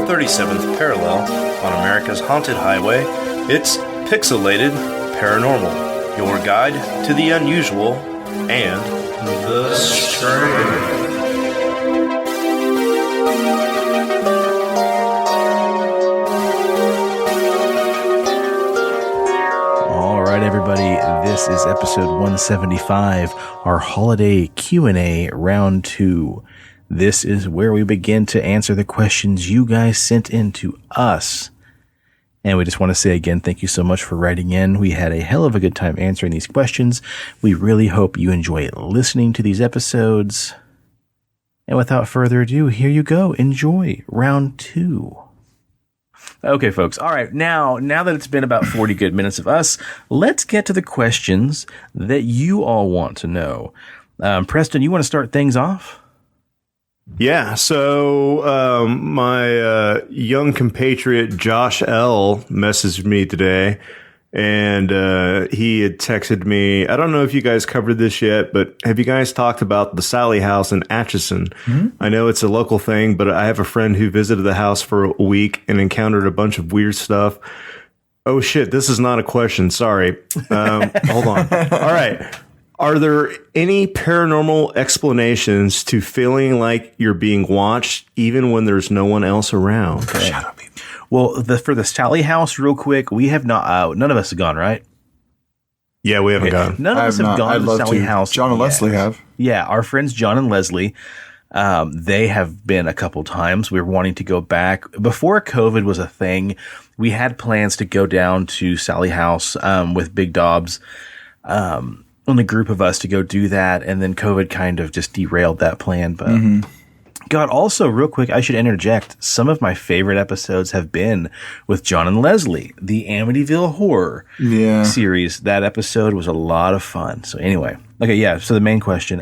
137th parallel on America's haunted highway, it's Pixelated Paranormal, your guide to the unusual and the strange. All right, everybody, this is episode 175, our Holiday Q&A round 2. This is where we begin to answer the questions you guys sent in to us. And we just want to say again, thank you so much for writing in. We had a hell of a good time answering these questions. We really hope you enjoy listening to these episodes. And without further ado, here you go. Enjoy round 2. Okay, folks. All right. Now that it's been about 40 good minutes of us, let's get to the questions that you all want to know. Preston, you want to start things off? Yeah, so my young compatriot Josh L. messaged me today, and he had texted me. I don't know if you guys covered this yet, but have you guys talked about the Sally House in Atchison? Mm-hmm. I know it's a local thing, but I have a friend who visited the house for a week and encountered a bunch of weird stuff. Oh, shit, this is not a question. Sorry. Hold on. All right. Are there any paranormal explanations to feeling like you're being watched even when there's no one else around? Okay. Shut up. Well, for the Sally House, real quick, we have not, none of us have gone, right? Yeah, we haven't gone. None of us have gone to the Sally House. John and Leslie have. Yeah, our friends John and Leslie, they have been a couple times. We were wanting to go back. Before COVID was a thing, we had plans to go down to Sally House with Big Dobbs. On a group of us to go do that, and then COVID kind of just derailed that plan. But God, also real quick, I should interject. Some of my favorite episodes have been with John and Leslie, the Amityville Horror series. That episode was a lot of fun. So anyway, okay, yeah. So the main question,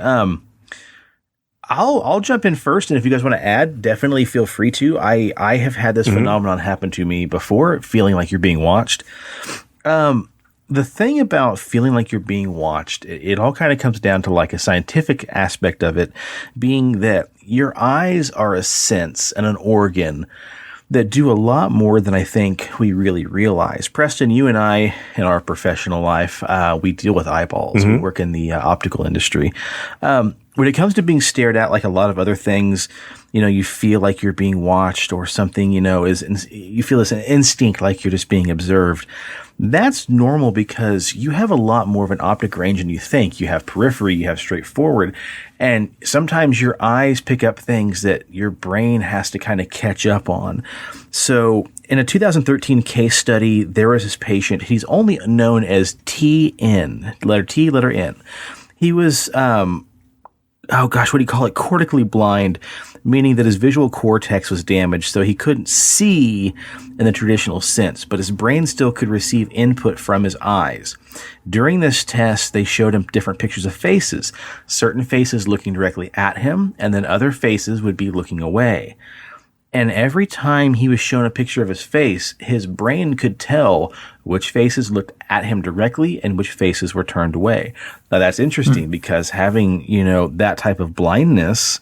I'll jump in first, and if you guys want to add, definitely feel free to. I have had this phenomenon happen to me before, feeling like you're being watched. The thing about feeling like you're being watched, it all kind of comes down to like a scientific aspect of it, being that your eyes are a sense and an organ that do a lot more than I think we really realize. Preston, you and I, in our professional life, we deal with eyeballs. We work in the optical industry. When it comes to being stared at, like a lot of other things, you know, you feel like you're being watched or something, you know, you feel it's an instinct like you're just being observed. That's normal because you have a lot more of an optic range than you think. You have periphery, you have straightforward, and sometimes your eyes pick up things that your brain has to kind of catch up on. So in a 2013 case study, there was this patient. He's only known as TN, letter T, letter N. He was, what do you call it? Cortically blind, meaning that his visual cortex was damaged, so he couldn't see in the traditional sense, but his brain still could receive input from his eyes. During this test, they showed him different pictures of faces, certain faces looking directly at him, and then other faces would be looking away. And every time he was shown a picture of his face, his brain could tell which faces looked at him directly and which faces were turned away. Now that's interesting because having, you know, that type of blindness,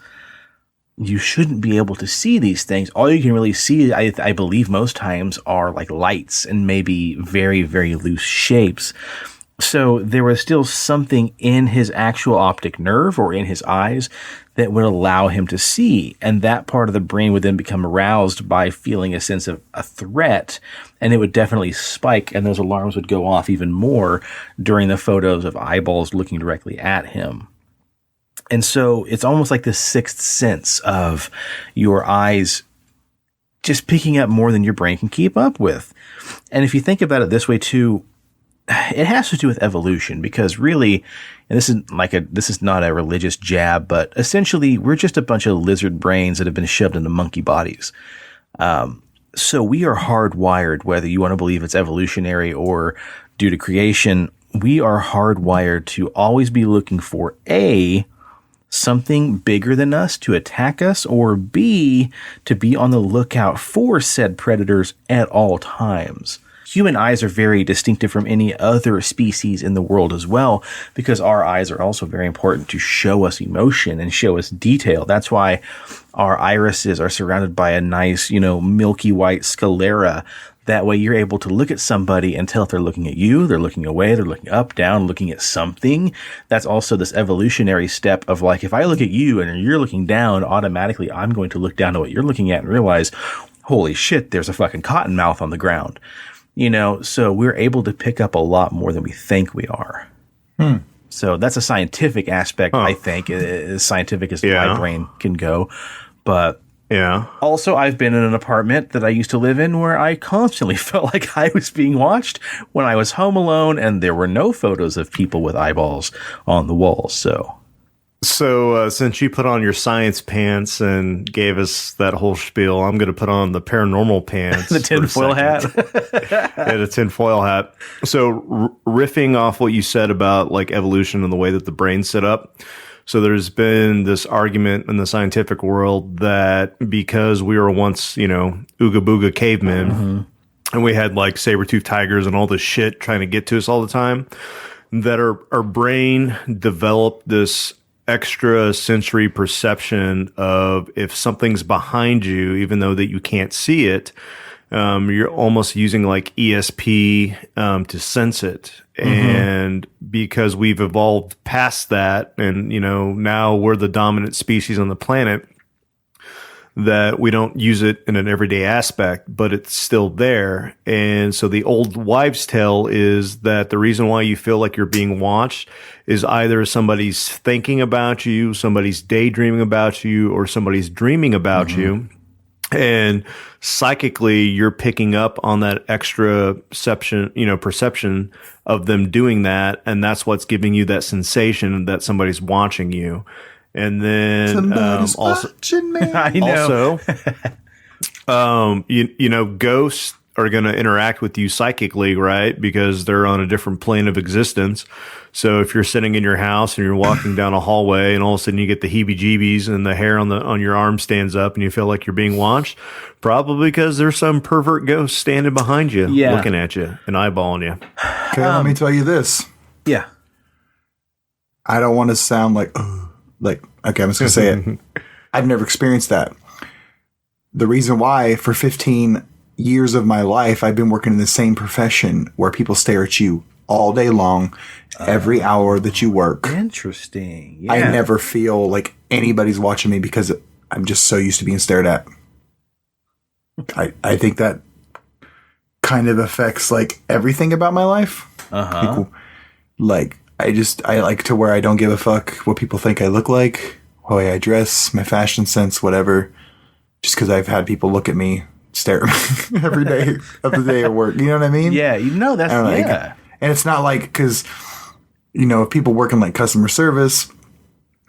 you shouldn't be able to see these things. All you can really see, I believe most times, are like lights and maybe very, very loose shapes. So there was still something in his actual optic nerve or in his eyes that would allow him to see. And that part of the brain would then become aroused by feeling a sense of a threat, and it would definitely spike, and those alarms would go off even more during the photos of eyeballs looking directly at him. And so it's almost like this sixth sense of your eyes just picking up more than your brain can keep up with. And if you think about it this way too, it has to do with evolution, because really, and this is not a religious jab, but essentially we're just a bunch of lizard brains that have been shoved into monkey bodies. So we are hardwired, whether you want to believe it's evolutionary or due to creation, we are hardwired to always be looking for something bigger than us to attack us, or B, to be on the lookout for said predators at all times. human eyes are very distinctive from any other species in the world as well, because our eyes are also very important to show us emotion and show us detail. That's why our irises are surrounded by a nice, milky white sclera. That way you're able to look at somebody and tell if they're looking at you, they're looking away, they're looking up, down, looking at something. That's also this evolutionary step of like, if I look at you and you're looking down, automatically I'm going to look down at what you're looking at and realize, holy shit, there's a fucking cottonmouth on the ground. So we're able to pick up a lot more than we think we are. So that's a scientific aspect, I think, as scientific as my brain can go. But also, I've been in an apartment that I used to live in where I constantly felt like I was being watched when I was home alone, and there were no photos of people with eyeballs on the walls. So since you put on your science pants and gave us that whole spiel, I'm going to put on the paranormal pants. The tinfoil hat. The tinfoil hat. So riffing off what you said about like evolution and the way that the brain's set up. So there's been this argument in the scientific world that because we were once, ooga booga cavemen, and we had like saber-toothed tigers and all this shit trying to get to us all the time, that our brain developed this extra sensory perception of if something's behind you, even though that you can't see it, you're almost using like ESP to sense it. And because we've evolved past that, and now we're the dominant species on the planet, that we don't use it in an everyday aspect, but it's still there. And so the old wives' tale is that the reason why you feel like you're being watched is either somebody's thinking about you, somebody's daydreaming about you, or somebody's dreaming about you. And psychically, you're picking up on that extra perception of them doing that. And that's what's giving you that sensation that somebody's watching you. And then somebody's watching me. I know. Also, ghosts are going to interact with you psychically, right? Because they're on a different plane of existence. So if you're sitting in your house and you're walking down a hallway and all of a sudden you get the heebie-jeebies and the hair on your arm stands up and you feel like you're being watched, probably because there's some pervert ghost standing behind you, looking at you and eyeballing you. Okay, let me tell you this. Yeah. I don't want to sound like, okay, I'm just going to say it. I've never experienced that. The reason why, for 15 years of my life, I've been working in the same profession where people stare at you all day long, every hour that you work. Interesting. Yeah. I never feel like anybody's watching me because I'm just so used to being stared at. I think that kind of affects like everything about my life. Like I like to where I don't give a fuck what people think I look like, the way I dress, my fashion sense, whatever. Just because I've had people look at me, stare at me every day of the day at work. You know what I mean? Yeah, that's And it's not like, because, if people work in like customer service,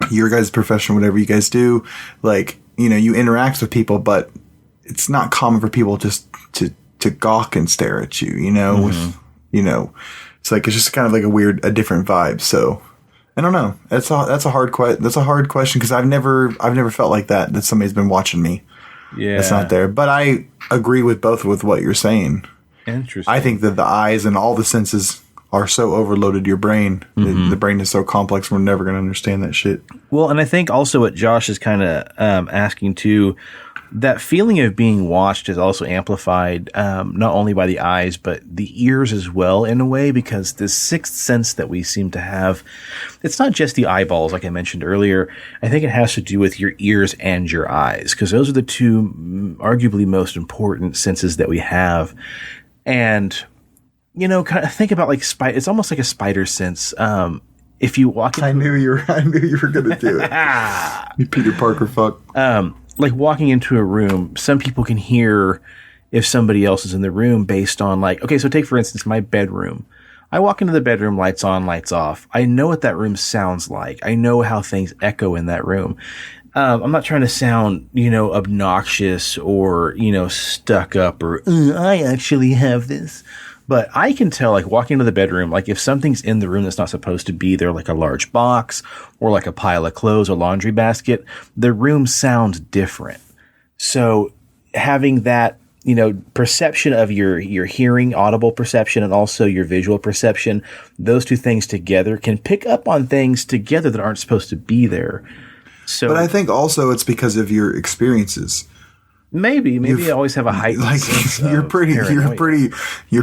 your guys' profession, whatever you guys do, like, you interact with people, but it's not common for people just to gawk and stare at you, with, it's like, it's just kind of like a different vibe. So I don't know. That's a hard question because I've never felt like that somebody's been watching me. Yeah. It's not there. But I agree with what you're saying. Interesting. I think that the eyes and all the senses are so overloaded your brain. The brain is so complex, we're never going to understand that shit. Well, and I think also what Josh is kind of asking too, that feeling of being watched is also amplified not only by the eyes, but the ears as well in a way, because the sixth sense that we seem to have, it's not just the eyeballs, like I mentioned earlier. I think it has to do with your ears and your eyes, because those are the two arguably most important senses that we have. And, kind of think about like it's almost like a spider sense. If you walk into I knew you were going to do it. You Peter Parker fuck. Like walking into a room, some people can hear if somebody else is in the room based on like, okay, so take for instance my bedroom. I walk into the bedroom, lights on, lights off. I know what that room sounds like. I know how things echo in that room. I'm not trying to sound, obnoxious or, stuck up or I actually have this. But I can tell, like, walking into the bedroom, like, if something's in the room that's not supposed to be there, like a large box or like a pile of clothes or laundry basket, the room sounds different. So having that perception of your hearing, audible perception, and also your visual perception, those two things together can pick up on things together that aren't supposed to be there. So, but I think also it's because of your experiences. Maybe I always have a heightened sense you're of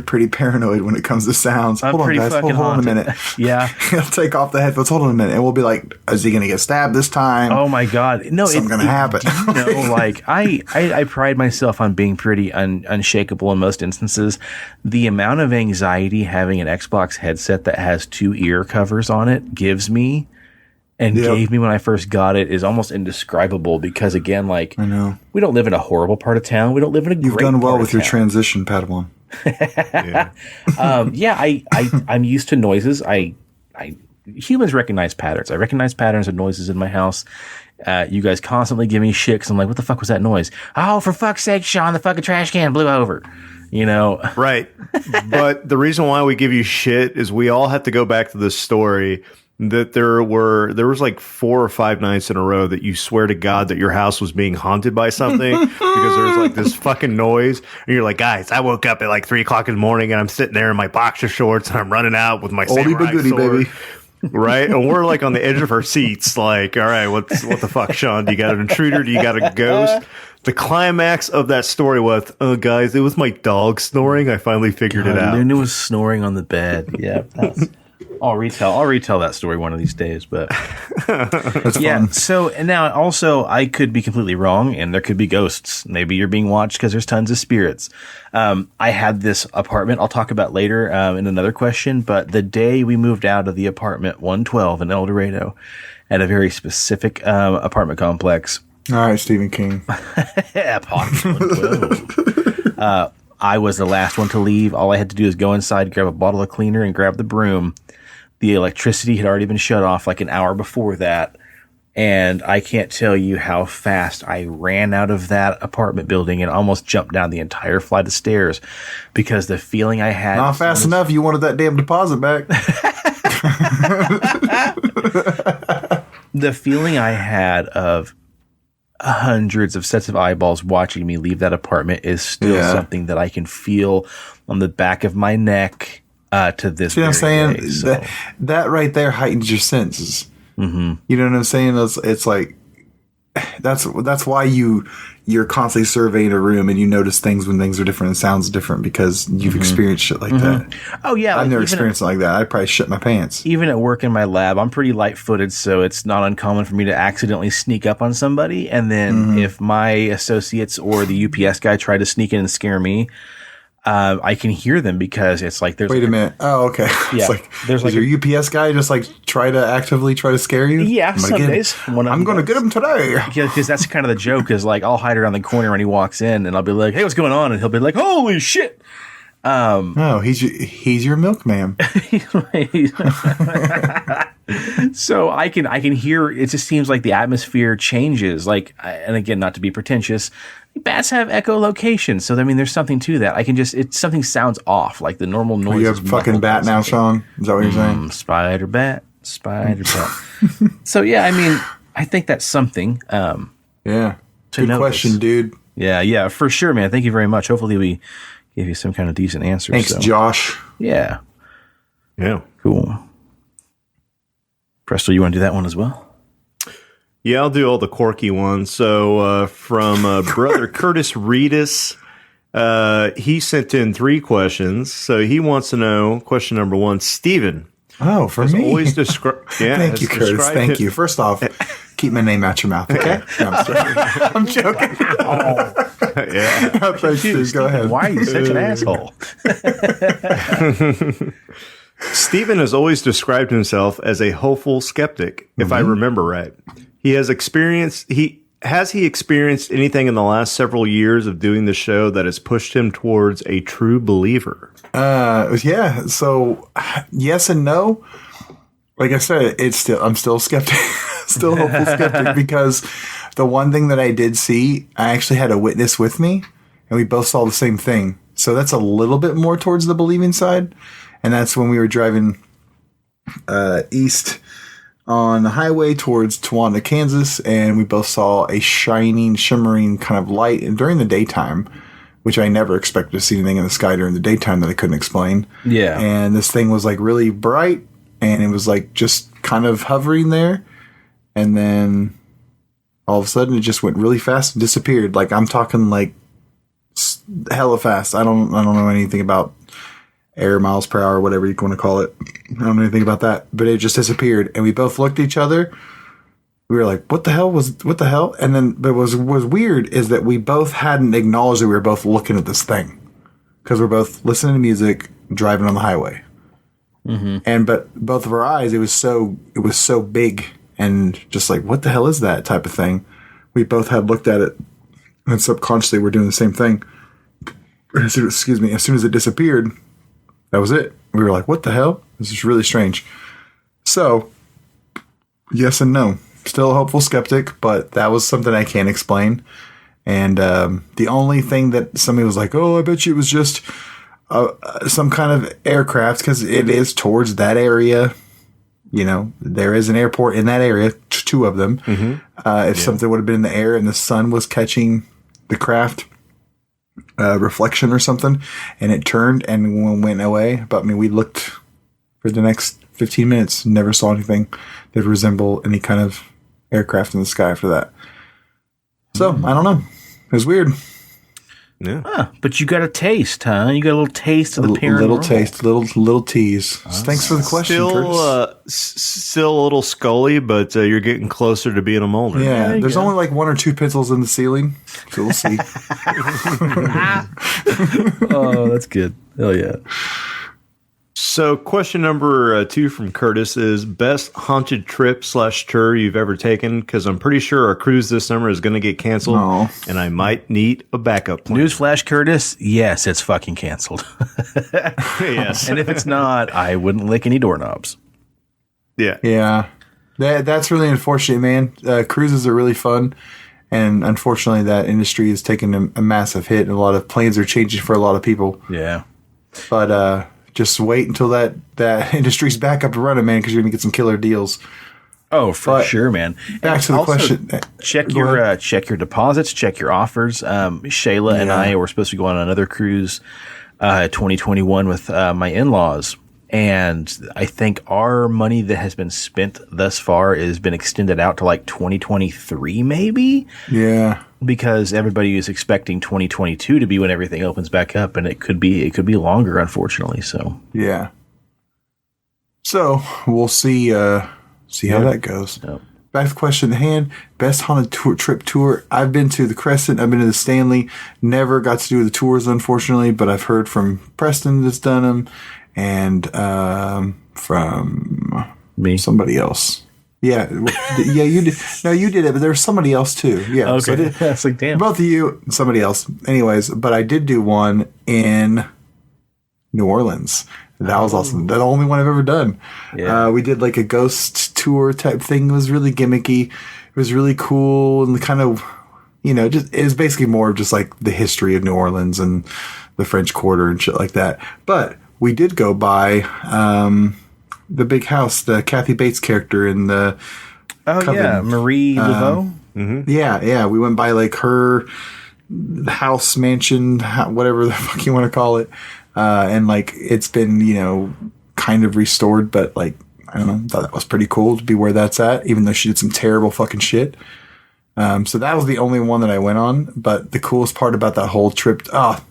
pretty paranoid when it comes to sounds. I'm Hold on, guys. Hold on a minute. Yeah. He'll take off the headphones. Hold on a minute. And we'll be like, is he going to get stabbed this time? Oh my God. No, something's going to happen. Like I pride myself on being pretty unshakable in most instances. The amount of anxiety having an Xbox headset that has 2 ear covers on it gives me and gave me when I first got it is almost indescribable because, again, like, I know we don't live in a horrible part of town. We don't live in a great part of town. You've done well with your transition, Padawan. I'm used to noises. Humans recognize patterns. I recognize patterns of noises in my house. You guys constantly give me shit because I'm like, what the fuck was that noise? Oh, for fuck's sake, Sean, the fucking trash can blew over. Right. But the reason why we give you shit is we all have to go back to this story that there was like 4 or 5 nights in a row that you swear to God that your house was being haunted by something because there was like this fucking noise. And you're like, guys, I woke up at like 3 o'clock in the morning and I'm sitting there in my boxer shorts and I'm running out with my samurai sword. Baby. Right? And we're like on the edge of our seats like, all right, what the fuck, Sean? Do you got an intruder? Do you got a ghost? The climax of that story was, oh, guys, it was my dog snoring. I finally figured it out. Luna was snoring on the bed. Yeah, I'll retell that story one of these days, but that's yeah. Fun. So and now also I could be completely wrong, and there could be ghosts. Maybe you're being watched because there's tons of spirits. I had this apartment I'll talk about later in another question, but the day we moved out of the apartment 112 in El Dorado, at a very specific apartment complex. All right, Stephen King. Apartment 112. I was the last one to leave. All I had to do is go inside, grab a bottle of cleaner, and grab the broom. The electricity had already been shut off like an hour before that. And I can't tell you how fast I ran out of that apartment building and almost jumped down the entire flight of stairs because the feeling I had... Not fast enough. You wanted that damn deposit back. The feeling I had of hundreds of sets of eyeballs watching me leave that apartment is still something that I can feel on the back of my neck to this day. See what I'm saying? Day, so. That right there heightens your senses. Mm-hmm. You know what I'm saying? It's like that's why you're constantly surveying a room and you notice things when things are different and sounds different because you've experienced shit like that. Oh yeah, I've never experienced it like that. I probably shit my pants. Even at work in my lab, I'm pretty light-footed, so it's not uncommon for me to accidentally sneak up on somebody. And then if my associates or the UPS guy try to sneak in and scare me, I can hear them because it's like there's. Wait a minute. Oh, okay. Yeah. It's like there's like your UPS guy just like actively try to scare you. Yeah, some days. I'm going to get him today. Yeah, because that's kind of the joke. Is like I'll hide around the corner when he walks in, and I'll be like, "Hey, what's going on?" And he'll be like, "Holy shit!" No, he's your milkman. So I can hear. It just seems like the atmosphere changes. Like, and again, not to be pretentious. Bats have echolocation, so I mean, there's something to that. I can just something sounds off, like the normal noise. You have a fucking bat now, Sean? Is that what you're saying? Spider bat. So yeah, I mean, I think that's something. Yeah, good question, dude. Yeah, for sure, man. Thank you very much. Hopefully, we gave you some kind of decent answer. Thanks, Josh. Yeah, cool. Presto, you want to do that one as well? Yeah, I'll do all the quirky ones. So from brother Curtis Reedus, he sent in 3 questions. So he wants to know, question number 1, Steven. Oh, for me? Always Thank you, Curtis. Thank you. First off, keep my name out your mouth, okay? No, I'm joking. Yeah. No, thanks, dude. Go ahead. Why are you such an asshole? Stephen has always described himself as a hopeful skeptic, if I remember right. Has he experienced anything in the last several years of doing the show that has pushed him towards a true believer? Yeah. So yes and no. Like I said, I'm still skeptic, still hopeful skeptic because the one thing that I did see, I actually had a witness with me and we both saw the same thing. So that's a little bit more towards the believing side. And that's when we were driving east on the highway towards Towanda, Kansas, and we both saw a shimmering kind of light. And during the daytime, which I never expected to see anything in the sky during the daytime that I couldn't explain. Yeah. And this thing was like really bright, and it was like just kind of hovering there. And then all of a sudden it just went really fast and disappeared. Like, I'm talking like hella fast. I don't know anything about air miles per hour, whatever you want to call it. I don't know anything about that, but it just disappeared. And we both looked at each other. We were like, what the hell? And then, but what was weird is that we both hadn't acknowledged that we were both looking at this thing, because we're both listening to music, driving on the highway. Mm-hmm. But both of our eyes, it was so big and just like, what the hell is that type of thing? We both had looked at it, and subconsciously we're doing the same thing. Excuse me. As soon as it disappeared, that was it. We were like, what the hell? This is really strange. So, yes and no. Still a hopeful skeptic, but that was something I can't explain. And the only thing that somebody was like, oh, I bet you it was just some kind of aircraft, because it is towards that area. You know, there is an airport in that area, two of them. Mm-hmm. Something would have been in the air and the sun was catching the craft reflection or something, and it turned and went away. But I mean, we looked for the next 15 minutes, never saw anything that resembled any kind of aircraft in the sky after that. So, I don't know. It was weird. Yeah. Huh, but you got a taste, huh? You got a little taste of the paranormal. Little taste, little tease. Thanks for the question, Curtis. Still a little scully, but you're getting closer to being a molder. Yeah, there's only like 1 or 2 pencils in the ceiling, so we'll see. Oh, that's good. Hell yeah. So question number 2 from Curtis is best haunted trip / tour you've ever taken, because I'm pretty sure our cruise this summer is going to get canceled, and I might need a backup plan. Newsflash, Curtis, yes, it's fucking canceled. Yes. And if it's not, I wouldn't lick any doorknobs. Yeah. Yeah. That's really unfortunate, man. Cruises are really fun, and unfortunately that industry has taken a massive hit, and a lot of plans are changing for a lot of people. Yeah. But just wait until that industry's back up and running, man, because you're going to get some killer deals. Oh, for sure, man. Back to the question. Check your deposits, check your offers. Shayla and I were supposed to go on another cruise 2021 with my in-laws. And I think our money that has been spent thus far has been extended out to like 2023, maybe? Yeah. Because everybody is expecting 2022 to be when everything opens back up, and it could be longer, unfortunately. So yeah. So we'll see how that goes. Yep. Back to the question at hand. Best haunted trip tour. I've been to the Crescent. I've been to the Stanley. Never got to do the tours, unfortunately, but I've heard from Preston that's done them, and from me, somebody else. Yeah, you did. No, you did it, but there was somebody else too. Yeah, okay. So that's like, damn. Both of you, and somebody else. Anyways, but I did do one in New Orleans. That was awesome. That's the only one I've ever done. Yeah. We did like a ghost tour type thing. It was really gimmicky. It was really cool, and kind of, just it was basically more of just like the history of New Orleans and the French Quarter and shit like that. But we did go by the big house, the Kathy Bates character in the Marie Laveau. Mm-hmm. Yeah, we went by like her house, mansion, whatever the fuck you want to call it, and like it's been kind of restored, but like I don't know, thought that was pretty cool to be where that's at, even though she did some terrible fucking shit. So that was the only one that I went on, but the coolest part about that whole trip,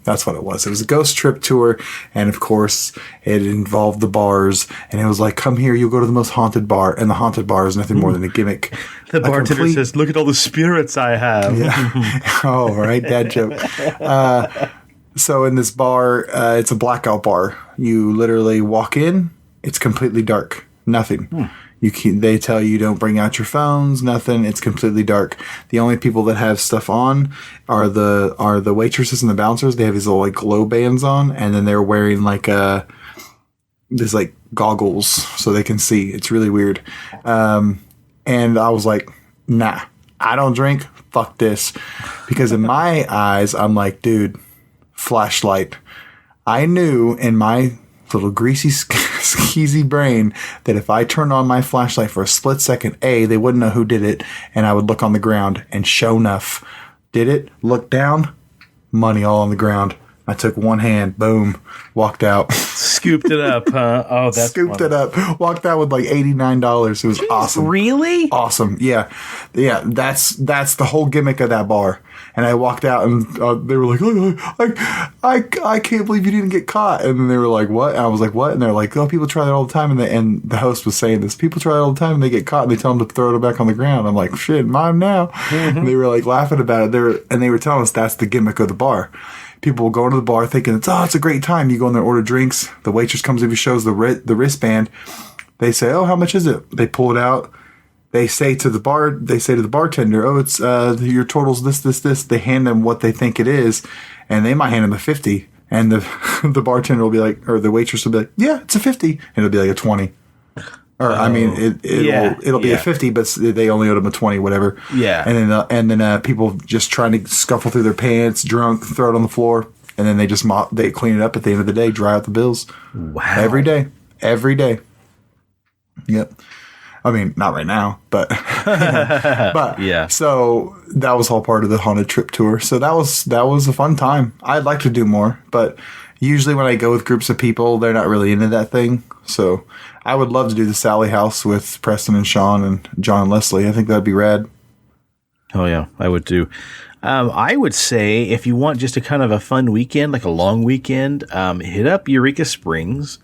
that's what it was. It was a ghost trip tour, and of course, it involved the bars, and it was like, come here, you'll go to the most haunted bar, and the haunted bar is nothing more than a gimmick. The bartender says, look at all the spirits I have. Yeah. Oh, right, dad joke. So in this bar, it's a blackout bar. You literally walk in, it's completely dark. Nothing. They tell you don't bring out your phones, nothing. It's completely dark. The only people that have stuff on are the waitresses and the bouncers. They have these little like glow bands on, and then they're wearing like this like goggles so they can see. It's really weird. And I was like, nah, I don't drink. Fuck this. Because in my eyes, I'm like, dude, flashlight. I knew in my little greasy, skeezy brain that if I turned on my flashlight for a split second, they wouldn't know who did it, and I would look on the ground, and sure enough, did it, look down, money all on the ground. I took one hand, boom, walked out. Scooped it up, huh? Oh, that's Scooped funny. it up. Walked out with like $89. It was awesome. Really? Awesome. Yeah. That's the whole gimmick of that bar. And I walked out and they were like, oh, I can't believe you didn't get caught. And then they were like, what? And I was like, what? And they're like, oh, people try that all the time. And the host was saying this. People try it all the time and they get caught and they tell them to throw it back on the ground. I'm like, shit, mine now. Mm-hmm. And they were like laughing about it. They were telling us that's the gimmick of the bar. People will go into the bar thinking it's a great time. You go in there, order drinks. The waitress comes over, shows the wristband. They say, oh, how much is it? They pull it out. They say to the bartender, oh, it's your total's this. They hand them what they think it is, and they might hand them a 50. And the bartender will be like, or the waitress will be like, yeah, it's a 50, and it'll be like a 20. Or I mean, it'll be a 50, but they only owed them a 20, whatever. Yeah. And then people just trying to scuffle through their pants, drunk, throw it on the floor, and then they clean it up at the end of the day, dry out the bills. Wow. Every day. Yep. I mean, not right now, but Yeah. So that was all part of the haunted trip tour. So that was a fun time. I'd like to do more, but usually when I go with groups of people, they're not really into that thing. So I would love to do the Sally House with Preston and Sean and John and Leslie. I think that'd be rad. Oh, yeah, I would too. I would say if you want just a kind of a fun weekend, like a long weekend, hit up Eureka Springs.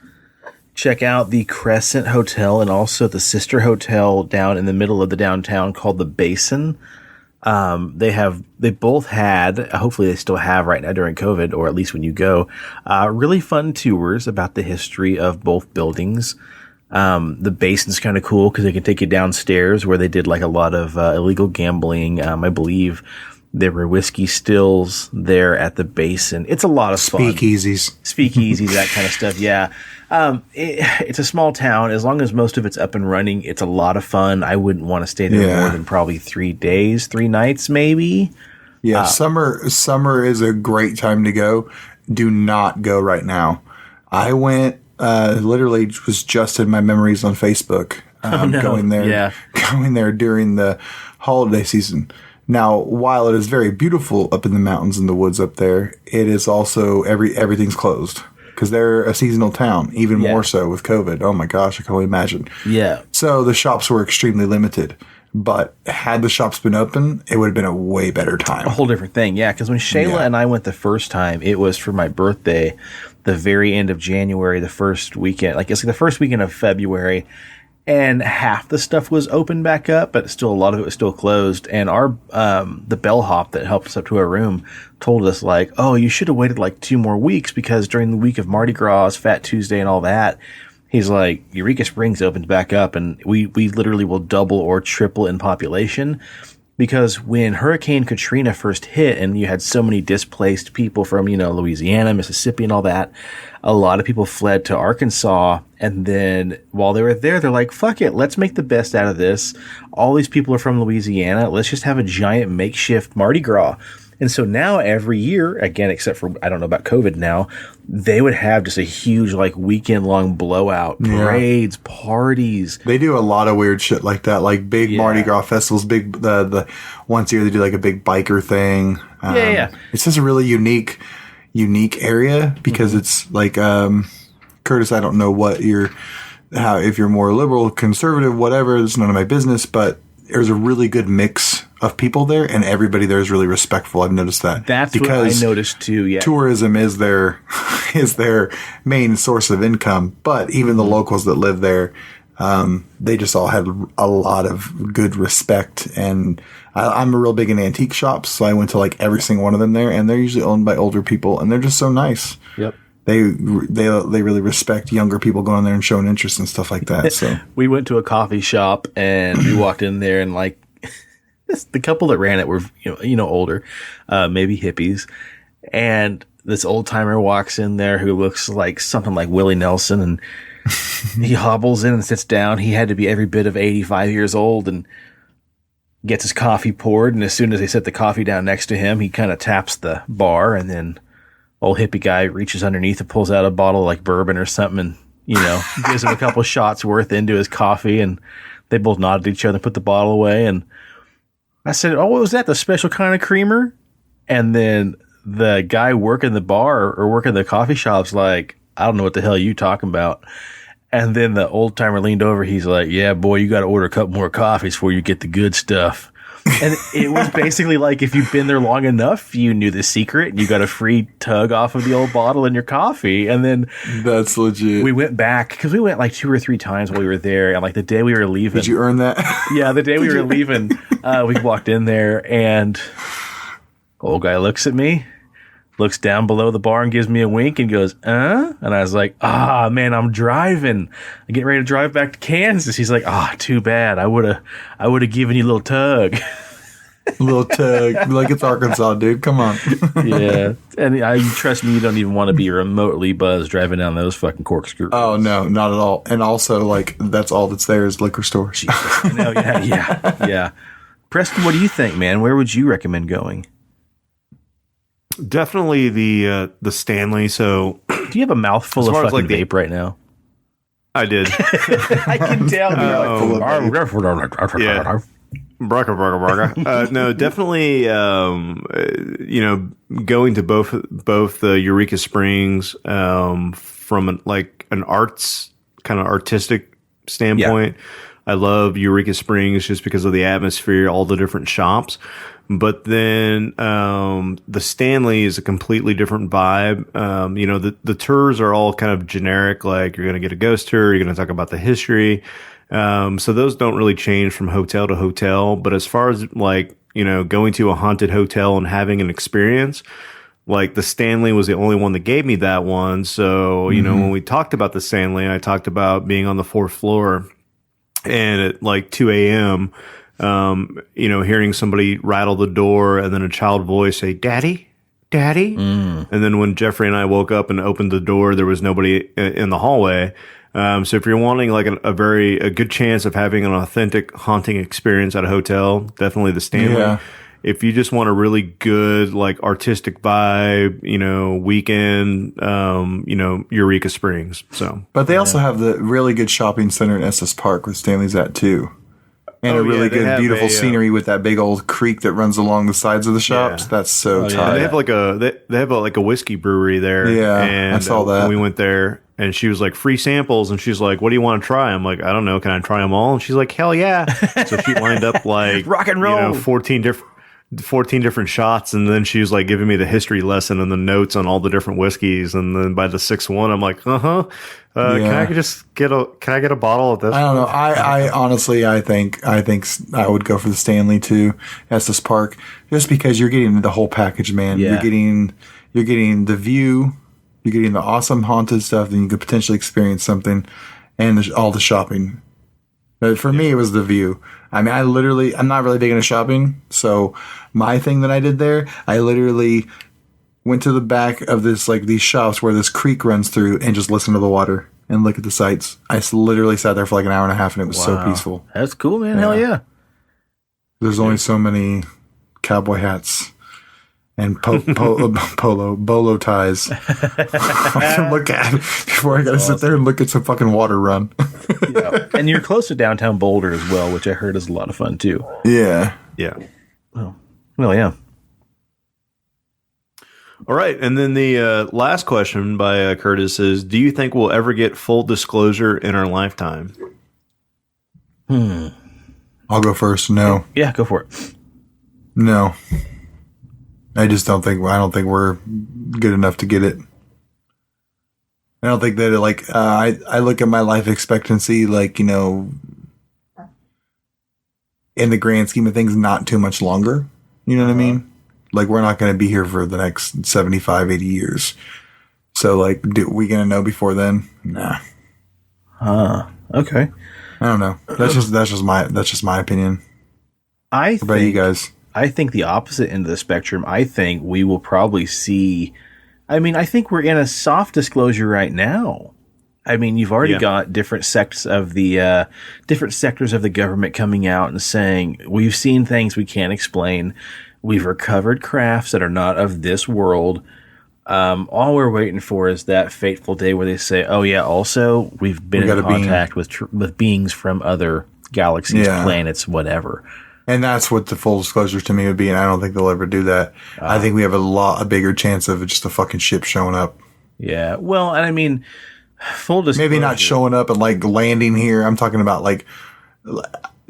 Check out the Crescent Hotel and also the sister hotel down in the middle of the downtown called the Basin. They both had, hopefully they still have right now during COVID, or at least when you go, really fun tours about the history of both buildings. The Basin's kind of cool because they can take you downstairs where they did like a lot of illegal gambling. I believe there were whiskey stills there at the Basin. It's a lot of fun. Speakeasies, that kind of stuff. Yeah. It's a small town. As long as most of it's up and running, it's a lot of fun. I wouldn't want to stay there more than probably 3 days, 3 nights, maybe. Yeah. Summer is a great time to go. Do not go right now. I went, literally was just in my memories on Facebook, going there during the holiday season. Now, while it is very beautiful up in the mountains and the woods up there, it is also everything's closed because they're a seasonal town, even more so with COVID. Oh my gosh, I can only imagine. Yeah. So the shops were extremely limited, but had the shops been open, it would have been a way better time. A whole different thing, yeah. Because when Shayla and I went the first time, it was for my birthday, the very end of January, the first weekend, it's like the first weekend of February. And half the stuff was open back up, but still a lot of it was still closed. And our the bellhop that helped us up to our room told us like, oh, you should have waited like 2 more weeks because during the week of Mardi Gras, Fat Tuesday, and all that, he's like, Eureka Springs opens back up, and we literally will double or triple in population. Because when Hurricane Katrina first hit and you had so many displaced people from, Louisiana, Mississippi and all that, a lot of people fled to Arkansas. And then while they were there, they're like, fuck it, let's make the best out of this. All these people are from Louisiana. Let's just have a giant makeshift Mardi Gras. And so now every year, again, except for, I don't know about COVID now, they would have just a huge weekend long blowout, parades, parties. They do a lot of weird shit like that, like big Mardi Gras festivals, the once a year they do like a big biker thing. It's just a really unique area because it's like, Curtis, I don't know what if you're more liberal, conservative, whatever, it's none of my business, but there's a really good mix of people there, and everybody there is really respectful. I've noticed that. That's because what I noticed too. Yeah, tourism is their main source of income. But even the locals that live there, they just all had a lot of good respect. And I'm a real big in antique shops, so I went to every single one of them there, and they're usually owned by older people, and they're just so nice. Yep. They really respect younger people going in there and showing interest and stuff like that. So we went to a coffee shop and we walked in there and the couple that ran it were older, maybe hippies, and this old timer walks in there who looks like something like Willie Nelson, and he hobbles in and sits down. He had to be every bit of 85 years old and gets his coffee poured. And as soon as they set the coffee down next to him, he kind of taps the bar, and then old hippie guy reaches underneath and pulls out a bottle of bourbon or something and, gives him a couple shots worth into his coffee. And they both nodded at each other and put the bottle away. And I said, oh, what was that? The special kind of creamer? And then the guy working the bar or working the coffee shop's like, I don't know what the hell you talking about. And then the old timer leaned over. He's like, yeah, boy, you got to order a couple more coffees before you get the good stuff. And it was basically like, if you've been there long enough, you knew the secret and you got a free tug off of the old bottle in your coffee. And then that's legit. We went back because we went like 2 or 3 times while we were there. And like the day we were leaving. Did you earn that? Yeah. The day we were leaving, we walked in there and old guy looks at me, looks down below the bar and gives me a wink and goes, And I was like, man, I'm driving. I'm getting ready to drive back to Kansas. He's like, too bad. I would have given you a little tug. Little tug. Like, it's Arkansas, dude. Come on. Yeah. And trust me, you don't even want to be remotely buzzed driving down those fucking corkscrew roads. Oh, no, not at all. And also, like, that's all that's there is liquor stores. No, yeah. Preston, what do you think, man? Where would you recommend going? Definitely the Stanley. So, do you have a mouthful of fucking like vape right now? I did. I can tell. Yeah. Braga. No, definitely. Going to both the Eureka Springs from an arts kind of artistic standpoint. Yeah. I love Eureka Springs just because of the atmosphere, all the different shops. But then the Stanley is a completely different vibe. The tours are all kind of generic, like you're going to get a ghost tour, you're going to talk about the history. So those don't really change from hotel to hotel. But as far as going to a haunted hotel and having an experience, like the Stanley was the only one that gave me that one. So, when we talked about the Stanley, I talked about being on the 4th floor and at like 2 a.m., hearing somebody rattle the door and then a child voice say, Daddy. And then when Jeffrey and I woke up and opened the door, there was nobody in the hallway. So if you're wanting like a good chance of having an authentic haunting experience at a hotel, definitely the Stanley. Yeah. If you just want a really good, like artistic vibe, weekend, Eureka Springs. So, but they also have the really good shopping center in Estes Park where Stanley's at too. And a really good, beautiful scenery with that big old creek that runs along the sides of the shops. Yeah. That's so tight. They have like a whiskey brewery there. Yeah, and I saw that. We went there, and she was like, free samples, and she's like, what do you want to try? I'm like, I don't know. Can I try them all? And she's like, hell yeah. So she lined up like rock and roll, 14 different shots, and then she was like giving me the history lesson and the notes on all the different whiskeys, and then by the 6th one, I'm like, can I get a bottle of this? I don't know. I honestly, I think I would go for the Stanley too, Estes Park, just because you're getting the whole package, man. Yeah. You're getting the view, you're getting the awesome haunted stuff, then you could potentially experience something, and all the shopping. But for me, it was the view. I mean, I'm not really big into shopping. So my thing that I did there, I literally went to the back of these shops where this creek runs through and just listen to the water and look at the sights. I literally sat there for like an hour and a half and it was so peaceful. That's cool, man. Yeah. Hell yeah. There's only so many cowboy hats and bolo ties I can look at before I got to sit there and look at some fucking water run. Yeah. And you're close to downtown Boulder as well, which I heard is a lot of fun too. Yeah. Yeah. Well, yeah. All right. And then the last question by Curtis is, do you think we'll ever get full disclosure in our lifetime? I'll go first. No. Yeah, go for it. No. I don't think we're good enough to get it. I don't think that I look at my life expectancy in the grand scheme of things, not too much longer. You know what I mean? Like, we're not going to be here for the next 75, 80 years. So, we going to know before then? Nah. Okay. I don't know. That's just my opinion. What about you guys? I think the opposite end of the spectrum. I think we will probably see. I mean, I think we're in a soft disclosure right now. I mean, you've already got different sectors of the government coming out and saying, we've seen things we can't explain. We've recovered crafts that are not of this world. All we're waiting for is that fateful day where they say, oh yeah, also we've been in contact with beings from other galaxies, planets, whatever. And that's what the full disclosure to me would be, and I don't think they'll ever do that. I think we have a bigger chance of just a fucking ship showing up. Yeah. Well, and I mean, full disclosure. Maybe not showing up and like landing here. I'm talking about like,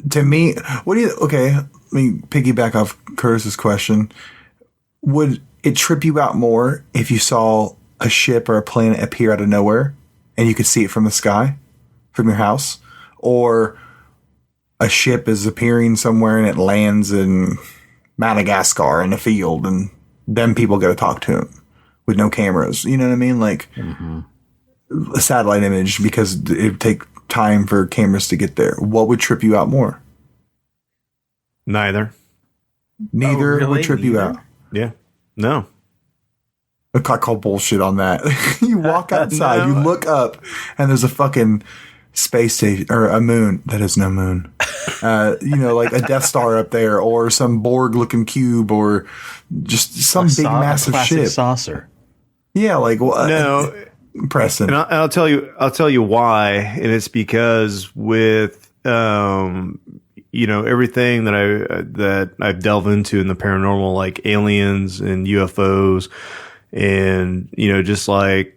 to me, okay, let me piggyback off Curtis's question. Would it trip you out more if you saw a ship or a planet appear out of nowhere and you could see it from the sky, from your house? Or a ship is appearing somewhere and it lands in Madagascar in a field and then people go to talk to him with no cameras? You know what I mean? Like a satellite image, because it would take time for cameras to get there. What would trip you out more? Neither. Neither really? would trip you out. Yeah. No. I call bullshit on that. You walk outside, you look up, and there's a fucking space station or a moon that is no moon. Like a Death Star up there, or some Borg-looking cube, or just some big massive ship. Saucer. Yeah, like No. Preston. And I'll tell you why, and it's because with everything that I've delved into in the paranormal, like aliens and UFOs, and just like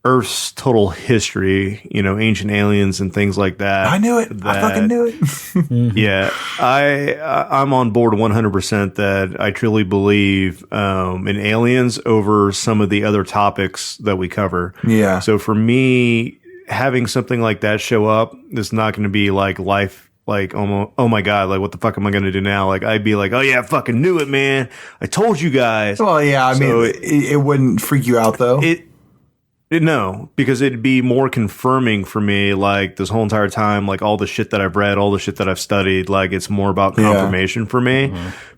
Earth's total history, ancient aliens and things like that. I knew it. I fucking knew it. Yeah, I'm on board 100% that I truly believe in aliens over some of the other topics that we cover. Yeah. So for me, having something like that show up is not going to be like life. Like, oh my God, like, what the fuck am I going to do now? Like, I'd be like, oh yeah, I fucking knew it, man. I told you guys. Well, yeah, I mean, it wouldn't freak you out though. No, because it'd be more confirming for me, like, this whole entire time, like, all the shit that I've read, all the shit that I've studied, like, it's more about confirmation for me.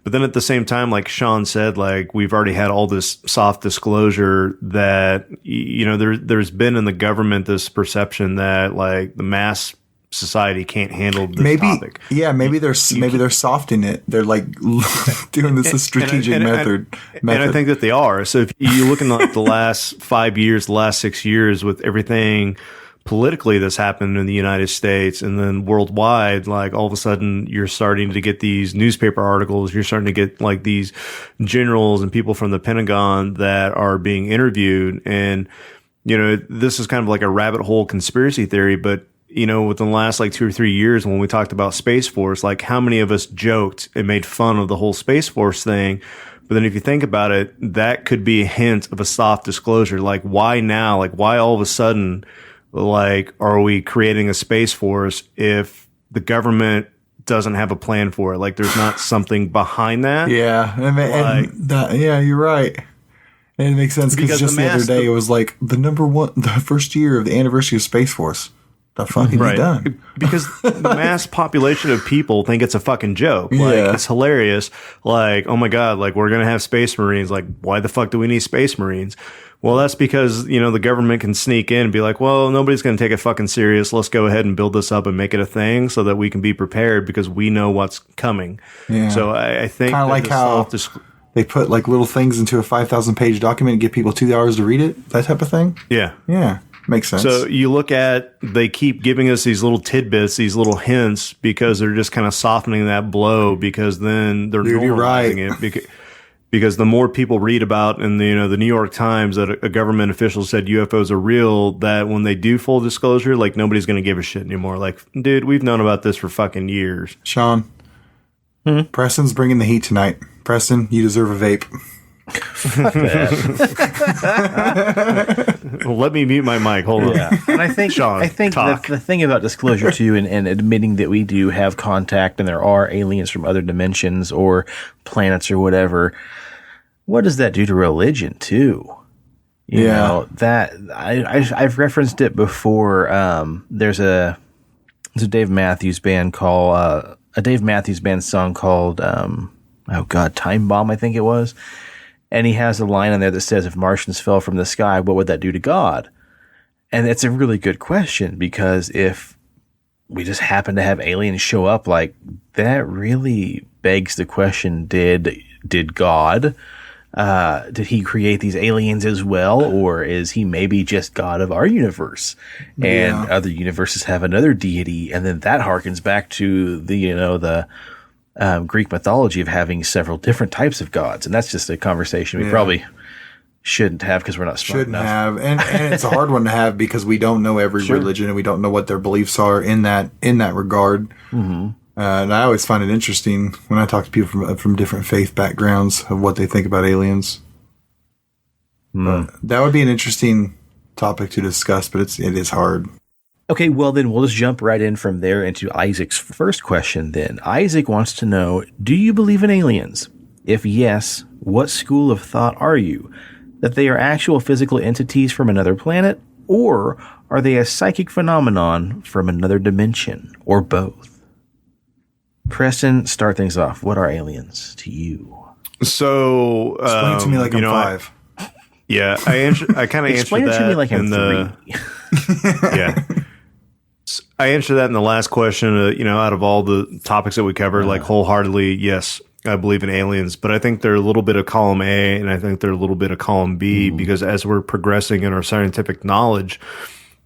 But then at the same time, like Sean said, like, we've already had all this soft disclosure that, there's been in the government this perception that, like, the mass society can't handle this topic. Yeah, maybe they're softening it. They're like doing this a strategic method. And I think that they are. So if you look in like the last 5 years, the last 6 years, with everything politically that's happened in the United States and then worldwide, like all of a sudden you're starting to get these newspaper articles. You're starting to get like these generals and people from the Pentagon that are being interviewed. And, this is kind of like a rabbit hole conspiracy theory, but within the last like 2 or 3 years, when we talked about Space Force, like how many of us joked and made fun of the whole Space Force thing? But then if you think about it, that could be a hint of a soft disclosure. Like, why now? Like, why all of a sudden, like, are we creating a Space Force if the government doesn't have a plan for it? Like, there's not something behind that. Yeah. You're right. And it makes sense because just the other day it was like the first year of the anniversary of Space Force. The fucking done. Because the mass population of people think it's a fucking joke. Like, it's hilarious. Like, oh my God, like, we're going to have space marines. Like, why the fuck do we need space marines? Well, that's because, the government can sneak in and be like, well, nobody's going to take it fucking serious. Let's go ahead and build this up and make it a thing so that we can be prepared because we know what's coming. Yeah. So I think kind of like how they put like little things into a 5,000 page document and give people 2 hours to read it. That type of thing. Yeah. Yeah. Makes sense. So you look at, they keep giving us these little tidbits, these little hints, because they're just kind of softening that blow, because then they're normalizing it. Because the more people read about in the New York Times that a government official said UFOs are real, that when they do full disclosure, like, nobody's going to give a shit anymore. Like, dude, we've known about this for fucking years. Sean, Preston's bringing the heat tonight. Preston, you deserve a vape. Well, let me mute my mic. Hold on. And I think Sean, the thing about disclosure too, and admitting that we do have contact and there are aliens from other dimensions or planets or whatever, what does that do to religion too? You know, that I've referenced it before. There's a Dave Matthews Band a Dave Matthews Band song called Time Bomb, I think it was. And he has a line in there that says, if Martians fell from the sky, what would that do to God? And it's a really good question, because if we just happen to have aliens show up, like, that really begs the question, did God, did he create these aliens as well? Or is he maybe just God of our universe? And other universes have another deity. And then that harkens back to the Greek mythology of having several different types of gods, and that's just a conversation we probably shouldn't have because we're not smart enough. And it's a hard one to have because we don't know every religion and we don't know what their beliefs are in that regard. Mm-hmm. And I always find it interesting when I talk to people from different faith backgrounds of what they think about aliens. That would be an interesting topic to discuss, but it is hard. Okay, well then we'll just jump right in from there into Isaac's first question then. Isaac wants to know, do you believe in aliens? If yes, what school of thought are you? That they are actual physical entities from another planet, or are they a psychic phenomenon from another dimension, or both? Preston, start things off. What are aliens to you? So, explain it to me like I'm 5. I kind of answered that to me like I'm 3. Yeah. I answered that in the last question, out of all the topics that we covered, like wholeheartedly, yes, I believe in aliens, but I think they're a little bit of column A and I think they're a little bit of column B because as we're progressing in our scientific knowledge,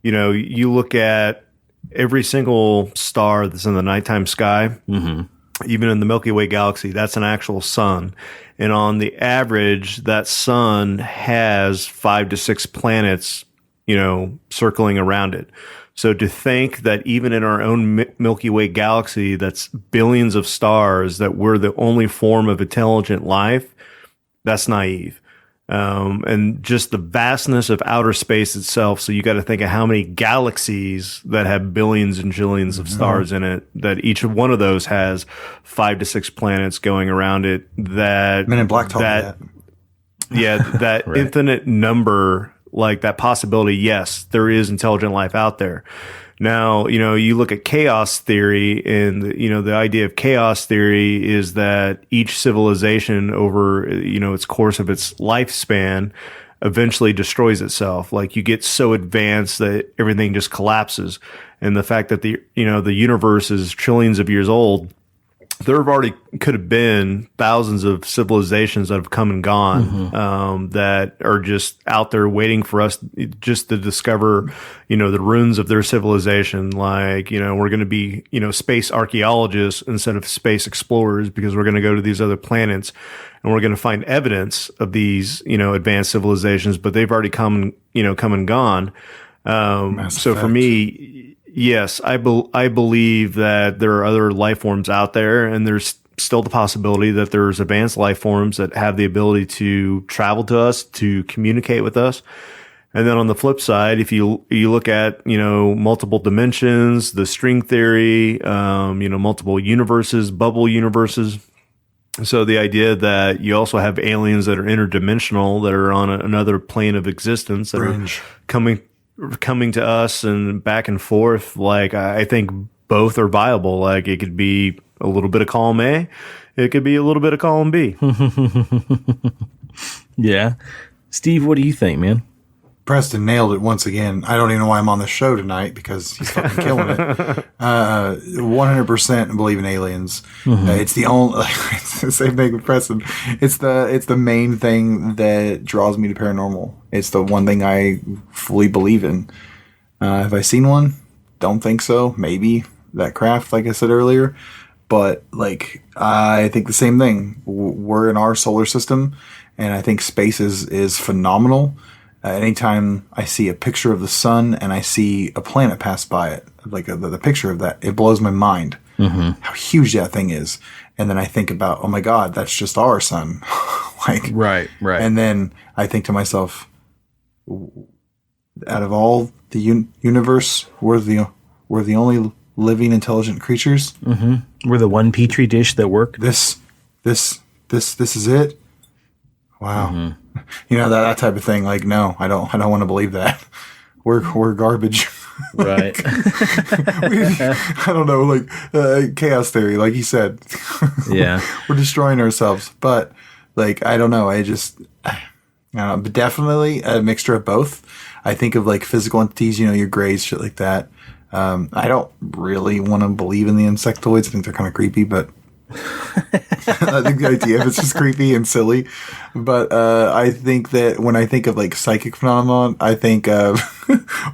you look at every single star that's in the nighttime sky, even in the Milky Way galaxy, that's an actual sun. And on the average, that sun has 5 to 6 planets, circling around it. So to think that even in our own Milky Way galaxy, that's billions of stars, that we're the only form of intelligent life, that's naive. And just the vastness of outer space itself. So you got to think of how many galaxies that have billions and trillions of stars in it, that each one of those has 5 to 6 planets going around it. That Men in Black taught me that. Yeah, that Right. infinite number, like that possibility, yes, there is intelligent life out there. Now, you look at chaos theory, and, the idea of chaos theory is that each civilization over, its course of its lifespan eventually destroys itself. Like you get so advanced that everything just collapses. And the fact that the universe is trillions of years old, there could have been thousands of civilizations that have come and gone, that are just out there waiting for us just to discover, the ruins of their civilization. Like, we're going to be, space archaeologists instead of space explorers because we're going to go to these other planets and we're going to find evidence of these, advanced civilizations, but they've already come and gone. So for me, yes, I believe that there are other life forms out there, and there's still the possibility that there's advanced life forms that have the ability to travel to us, to communicate with us. And then on the flip side, if you look at, multiple dimensions, the string theory, multiple universes, bubble universes. So the idea that you also have aliens that are interdimensional, that are on another plane of existence, that are coming to us and back and forth. Like, I think both are viable. Like, it could be a little bit of column A, it could be a little bit of column B. Yeah. Steve, what do you think, man? Preston nailed it once again. I don't even know why I'm on the show tonight because he's fucking killing it. 100% believe in aliens. It's the only, it's the same thing with Preston. It's the main thing that draws me to paranormal. It's the one thing I fully believe in. Have I seen one? Don't think so. Maybe that craft, like I said earlier. But like, I think the same thing. We're in our solar system, and I think space is phenomenal. Anytime I see a picture of the sun and I see a planet pass by it, like the picture of that, it blows my mind how huge that thing is. And then I think about, oh my God, that's just our sun. Like, Right. And then I think to myself, out of all the universe, we're the only living intelligent creatures. We're the one petri dish that worked. This is it. Wow. That type of thing. Like, no, I don't want to believe that. We're garbage. Right. I don't know, like chaos theory, like he said. Yeah. We're destroying ourselves. But like, I don't know. But definitely a mixture of both. I think of like physical entities, your grays, shit like that. I don't really want to believe in the insectoids. I think they're kind of creepy, but I think the idea of it's just creepy and silly. But I think that when I think of like psychic phenomenon, I think of,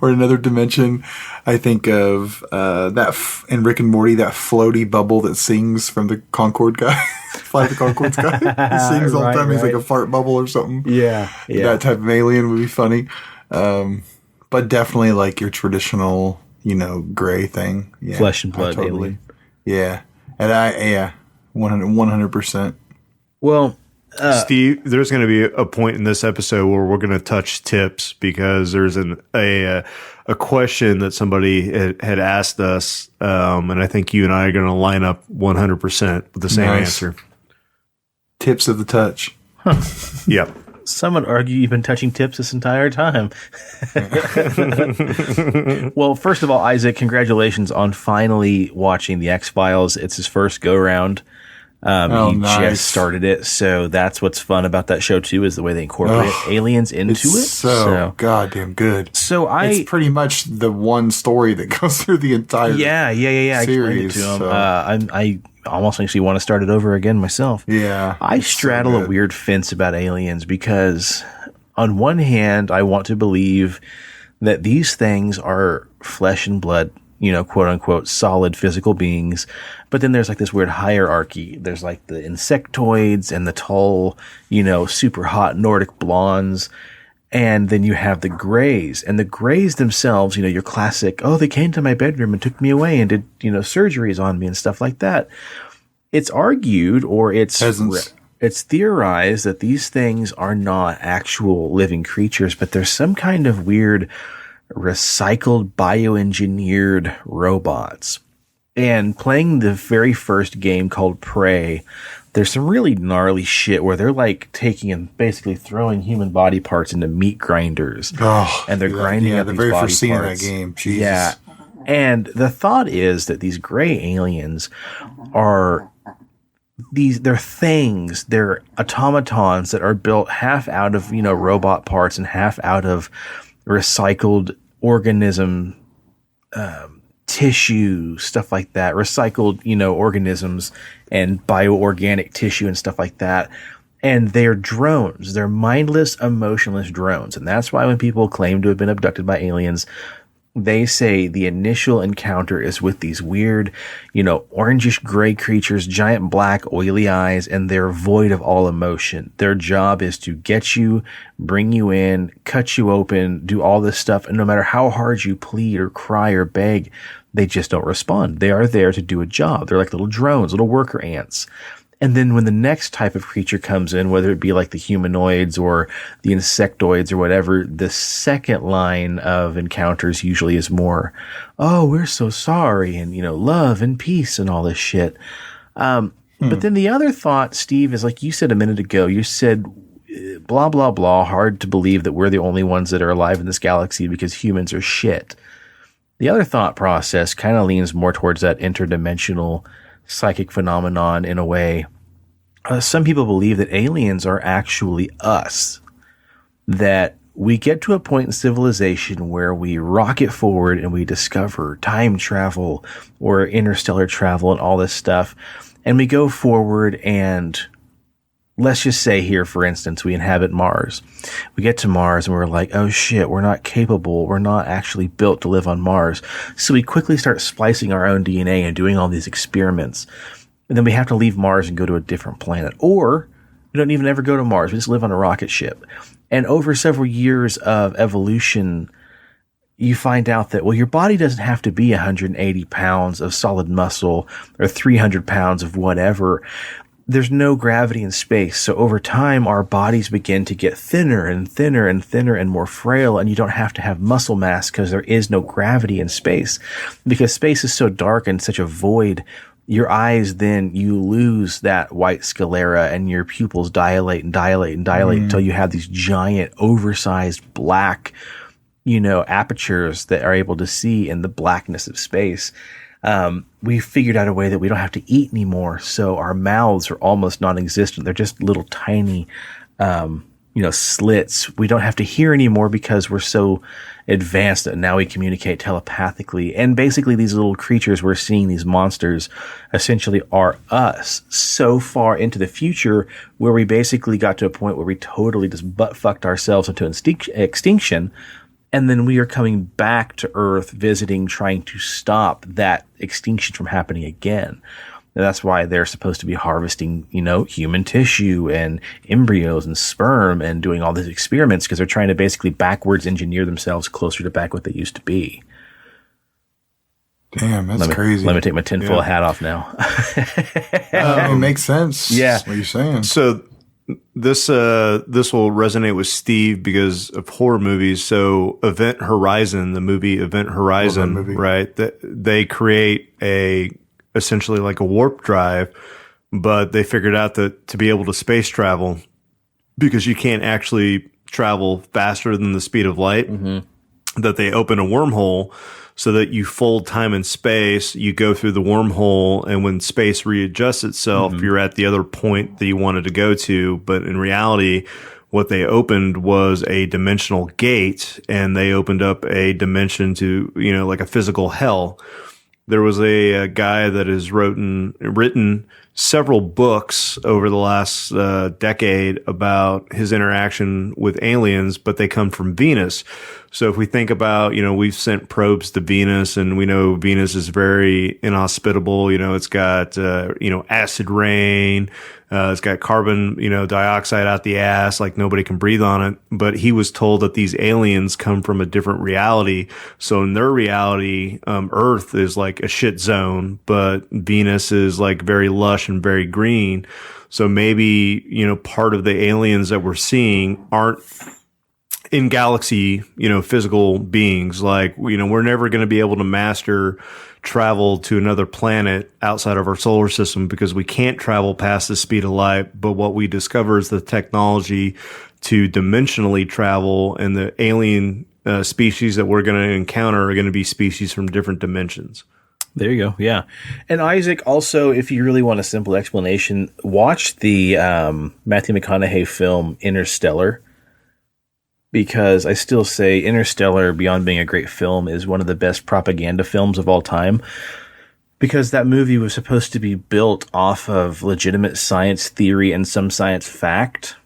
or another dimension, I think of in Rick and Morty, that floaty bubble that sings from the Concorde guy. Fly the Concorde's guy. He sings all the time. He's like a fart bubble or something. Yeah. That type of alien would be funny. But definitely like your traditional, gray thing. Yeah, flesh and blood alien. Yeah. And 100%. Well, Steve, there's going to be a point in this episode where we're going to touch tips because there's a question that somebody had asked us, and I think you and I are going to line up 100% with the same answer. Tips of the touch. Huh. Yep. Some would argue you've been touching tips this entire time. Well, first of all, Isaac, congratulations on finally watching The X-Files. It's his first go-round. Nice. Just started it, so that's what's fun about that show, too, is the way they incorporate aliens into it. So goddamn good. So it's pretty much the one story that goes through the entire series. I explained it to him. So. I almost actually want to start it over again myself. Yeah. I straddle a weird fence about aliens because on one hand, I want to believe that these things are flesh and blood, quote unquote, solid physical beings. But then there's like this weird hierarchy. There's like the insectoids and the tall, super hot Nordic blondes. And then you have the grays, and the grays themselves, your classic, they came to my bedroom and took me away and did, surgeries on me and stuff like that. It's argued, or it's theorized that these things are not actual living creatures, but there's some kind of weird recycled bioengineered robots. And playing the very first game called Prey, there's some really gnarly shit where they're like taking and basically throwing human body parts into meat grinders. And they're grinding up these body parts. The very first scene of that game. Jesus. Yeah. And the thought is that these gray aliens are they're things, they're automatons that are built half out of, robot parts and half out of recycled organism, tissue, stuff like that, recycled, organisms and bioorganic tissue and stuff like that. And they're drones. They're mindless, emotionless drones. And that's why when people claim to have been abducted by aliens, they say the initial encounter is with these weird, orangish gray creatures, giant black, oily eyes, and they're void of all emotion. Their job is to get you, bring you in, cut you open, do all this stuff. And no matter how hard you plead or cry or beg, they just don't respond. They are there to do a job. They're like little drones, little worker ants. And then when the next type of creature comes in, whether it be like the humanoids or the insectoids or whatever, the second line of encounters usually is more, we're so sorry, and, love and peace and all this shit. But then the other thought, Steve, is like you said a minute ago, you said, blah, blah, blah, hard to believe that we're the only ones that are alive in this galaxy because humans are shit. The other thought process kind of leans more towards that interdimensional psychic phenomenon in a way. Some people believe that aliens are actually us, that we get to a point in civilization where we rocket forward and we discover time travel or interstellar travel and all this stuff. And we go forward and let's just say here, for instance, we inhabit Mars. We get to Mars and we're like, oh shit, we're not capable. We're not actually built to live on Mars. So we quickly start splicing our own DNA and doing all these experiments. And then we have to leave Mars and go to a different planet. Or we don't even ever go to Mars. We just live on a rocket ship. And over several years of evolution, you find out that, your body doesn't have to be 180 pounds of solid muscle or 300 pounds of whatever. There's no gravity in space. So over time, our bodies begin to get thinner and thinner and thinner and more frail. And you don't have to have muscle mass because there is no gravity in space. Because space is so dark and such a void, your eyes, then you lose that white sclera and your pupils dilate and dilate and dilate until you have these giant oversized black, apertures that are able to see in the blackness of space. We figured out a way that we don't have to eat anymore. So our mouths are almost non-existent. They're just little tiny, slits. We don't have to hear anymore because we're so advanced that now we communicate telepathically. And basically these little creatures we're seeing, these monsters, essentially are us so far into the future where we basically got to a point where we totally just butt fucked ourselves into extinction. And then we are coming back to Earth, visiting, trying to stop that extinction from happening again. And that's why they're supposed to be harvesting, human tissue and embryos and sperm and doing all these experiments because they're trying to basically backwards engineer themselves closer to back what they used to be. Damn, that's crazy. Let me take my tinfoil hat off now. It makes sense. Yeah. What you're saying. So this will resonate with Steve because of horror movies. So Event Horizon, the movie Event Horizon, right? They create essentially like a warp drive, but they figured out that to be able to space travel, because you can't actually travel faster than the speed of light, that they open a wormhole so that you fold time and space, you go through the wormhole, and when space readjusts itself, you're at the other point that you wanted to go to. But in reality, what they opened was a dimensional gate, and they opened up a dimension to, like a physical hell. There was a guy that has written several books over the last decade about his interaction with aliens, but they come from Venus. So if we think about, we've sent probes to Venus, and we know Venus is very inhospitable. It's got, acid rain. It's got carbon, dioxide out the ass, like nobody can breathe on it. But he was told that these aliens come from a different reality. So in their reality, Earth is like a shit zone, but Venus is like very lush and very green. So maybe, part of the aliens that we're seeing aren't in galaxy, physical beings. Like, we're never going to be able to master travel to another planet outside of our solar system because we can't travel past the speed of light. But what we discover is the technology to dimensionally travel, and the alien species that we're going to encounter are going to be species from different dimensions. There you go. Yeah. And Isaac, also, if you really want a simple explanation, watch the Matthew McConaughey film Interstellar. Because I still say Interstellar, beyond being a great film, is one of the best propaganda films of all time. Because that movie was supposed to be built off of legitimate science theory and some science fact.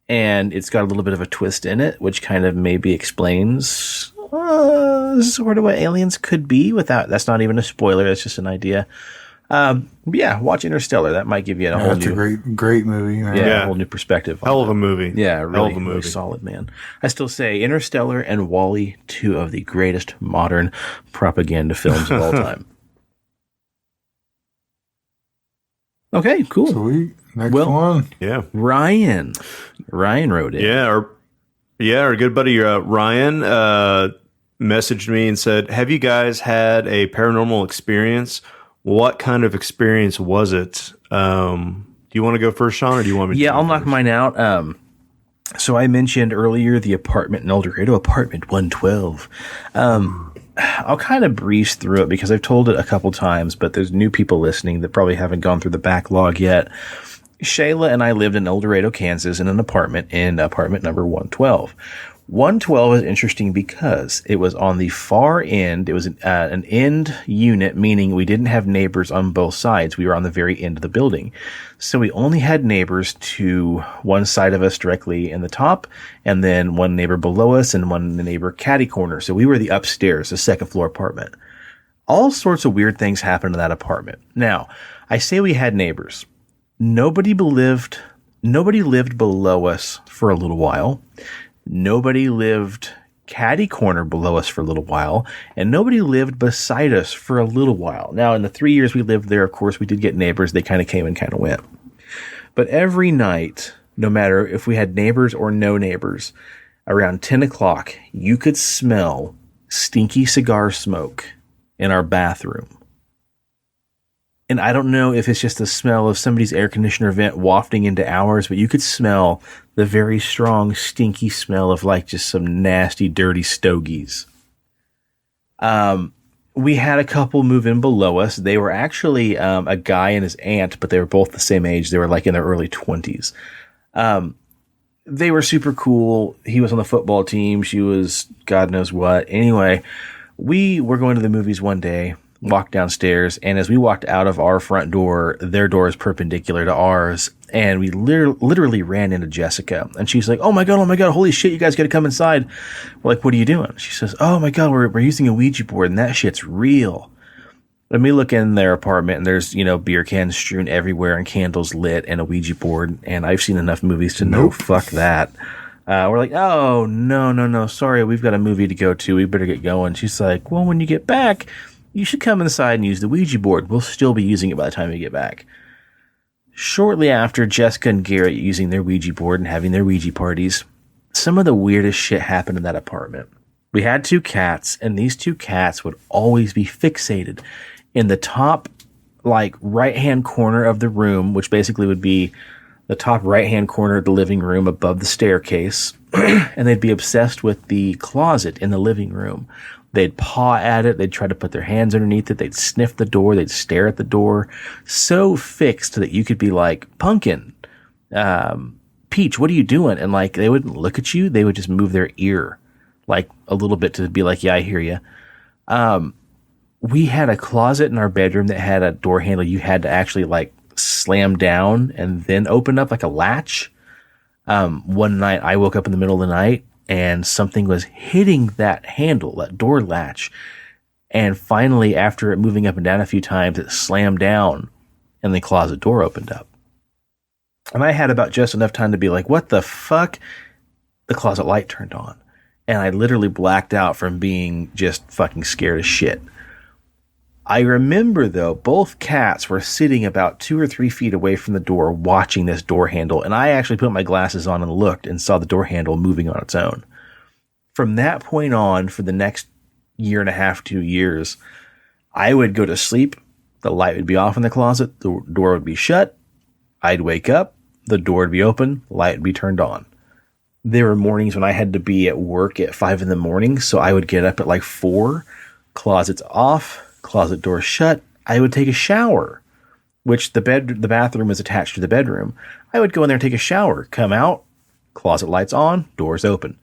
And it's got a little bit of a twist in it, which kind of maybe explains sort of what aliens could be without. That's not even a spoiler. That's just an idea. Yeah, watch Interstellar. That might give you a whole new... That's a great movie. Man. Yeah, a whole new perspective. Hell of a movie. Yeah, really, movie. Really solid, man. I still say Interstellar and WALL-E, two of the greatest modern propaganda films of all time. Okay, cool. Sweet. Next one. Yeah. Ryan wrote it. Yeah, our good buddy Ryan messaged me and said, "Have you guys had a paranormal experience? What kind of experience was it?" Do you want to go first, Sean, or do you want me to? Yeah, I'll knock mine out. So I mentioned earlier the apartment in El Dorado, apartment 112. I'll kind of breeze through it because I've told it a couple times, but there's new people listening that probably haven't gone through the backlog yet. Shayla and I lived in El Dorado, Kansas, in an apartment in apartment number 112. 112 is interesting because it was on the far end. It was an end unit, meaning we didn't have neighbors on both sides. We were on the very end of the building. So we only had neighbors to one side of us directly in the top, and then one neighbor below us and one neighbor catty corner. So we were the upstairs, the second floor apartment. All sorts of weird things happened in that apartment. Now, I say we had neighbors. Nobody lived below us for a little while. Nobody lived catty corner below us for a little while, and nobody lived beside us for a little while. Now, in the 3 years we lived there, of course, we did get neighbors. They kind of came and kind of went. But every night, no matter if we had neighbors or no neighbors, around 10 o'clock, you could smell stinky cigar smoke in our bathroom. And I don't know if it's just the smell of somebody's air conditioner vent wafting into ours, but you could smell the very strong, stinky smell of like just some nasty, dirty stogies. We had a couple move in below us. They were actually a guy and his aunt, but they were both the same age. They were like in their early 20s. they were super cool. He was on the football team. She was God knows what. Anyway, we were going to the movies one day, walked downstairs, and as we walked out of our front door, their door is perpendicular to ours, and we literally ran into Jessica. And she's like, oh my God, holy shit, you guys got to come inside. We're like, what are you doing? She says, oh my God, we're using a Ouija board, and that shit's real. And we look in their apartment, and there's, beer cans strewn everywhere and candles lit and a Ouija board. And I've seen enough movies to know, fuck that. We're like, oh, no. Sorry, we've got a movie to go to. We better get going. She's like, well, when you get back, you should come inside and use the Ouija board. We'll still be using it by the time we get back. Shortly after Jessica and Garrett using their Ouija board and having their Ouija parties, some of the weirdest shit happened in that apartment. We had 2 cats, and these 2 cats would always be fixated in the top, right-hand corner of the room, which basically would be the top right-hand corner of the living room above the staircase, and they'd be obsessed with the closet in the living room. They'd paw at it. They'd try to put their hands underneath it. They'd sniff the door. They'd stare at the door. So fixed that you could be like, Pumpkin, Peach, what are you doing? And they wouldn't look at you. They would just move their ear a little bit to be like, yeah, I hear you. We had a closet in our bedroom that had a door handle you had to actually slam down and then open up like a latch. One night I woke up in the middle of the night and something was hitting that handle, that door latch. And finally, after it moving up and down a few times, it slammed down and the closet door opened up. And I had about just enough time to be like, what the fuck? The closet light turned on. And I literally blacked out from being just fucking scared as shit. I remember, though, both cats were sitting about 2 or 3 feet away from the door watching this door handle, and I actually put my glasses on and looked and saw the door handle moving on its own. From that point on, for the next 1.5 to 2 years, I would go to sleep, the light would be off in the closet, the door would be shut, I'd wake up, the door would be open, the light would be turned on. There were mornings when I had to be at work at 5 in the morning, so I would get up at 4, closets off, closet door shut. I would take a shower, which the bathroom was attached to the bedroom. I would go in there and take a shower, come out, closet lights on, doors open.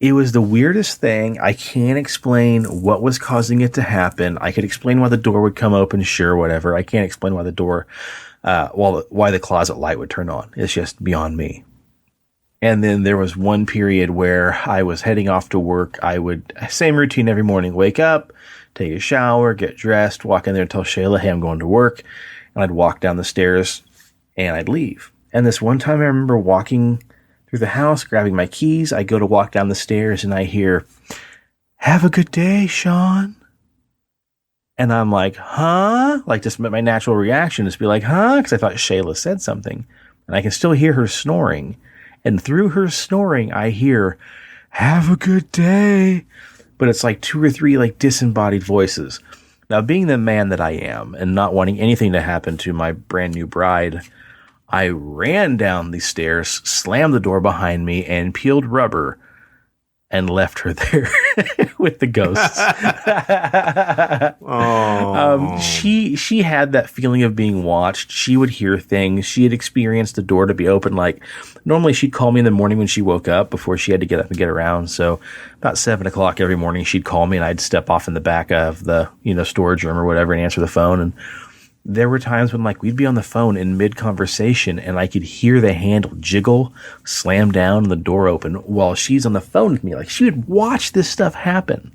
It was the weirdest thing. I can't explain what was causing it to happen. I could explain why the door would come open, sure, whatever. I can't explain why why the closet light would turn on. It's just beyond me. And then there was one period where I was heading off to work. I would, same routine every morning, wake up, take a shower, get dressed, walk in there and tell Shayla, hey, I'm going to work. And I'd walk down the stairs and I'd leave. And this one time I remember walking through the house, grabbing my keys. I go to walk down the stairs and I hear, have a good day, Sean. And I'm like, huh? Just my natural reaction is to be like, huh? Because I thought Shayla said something. And I can still hear her snoring. And through her snoring, I hear, have a good day. But it's 2 or 3 disembodied voices. Now, being the man that I am and not wanting anything to happen to my brand new bride, I ran down the stairs, slammed the door behind me, and peeled rubber and left her there with the ghosts. She had that feeling of being watched. She would hear things. She had experienced the door to be open. Normally she'd call me in the morning when she woke up before she had to get up and get around. So about 7 o'clock every morning, she'd call me and I'd step off in the back of the, storage room or whatever and answer the phone. And there were times when we'd be on the phone in mid-conversation and I could hear the handle jiggle, slam down, and the door open while she's on the phone with me. She would watch this stuff happen.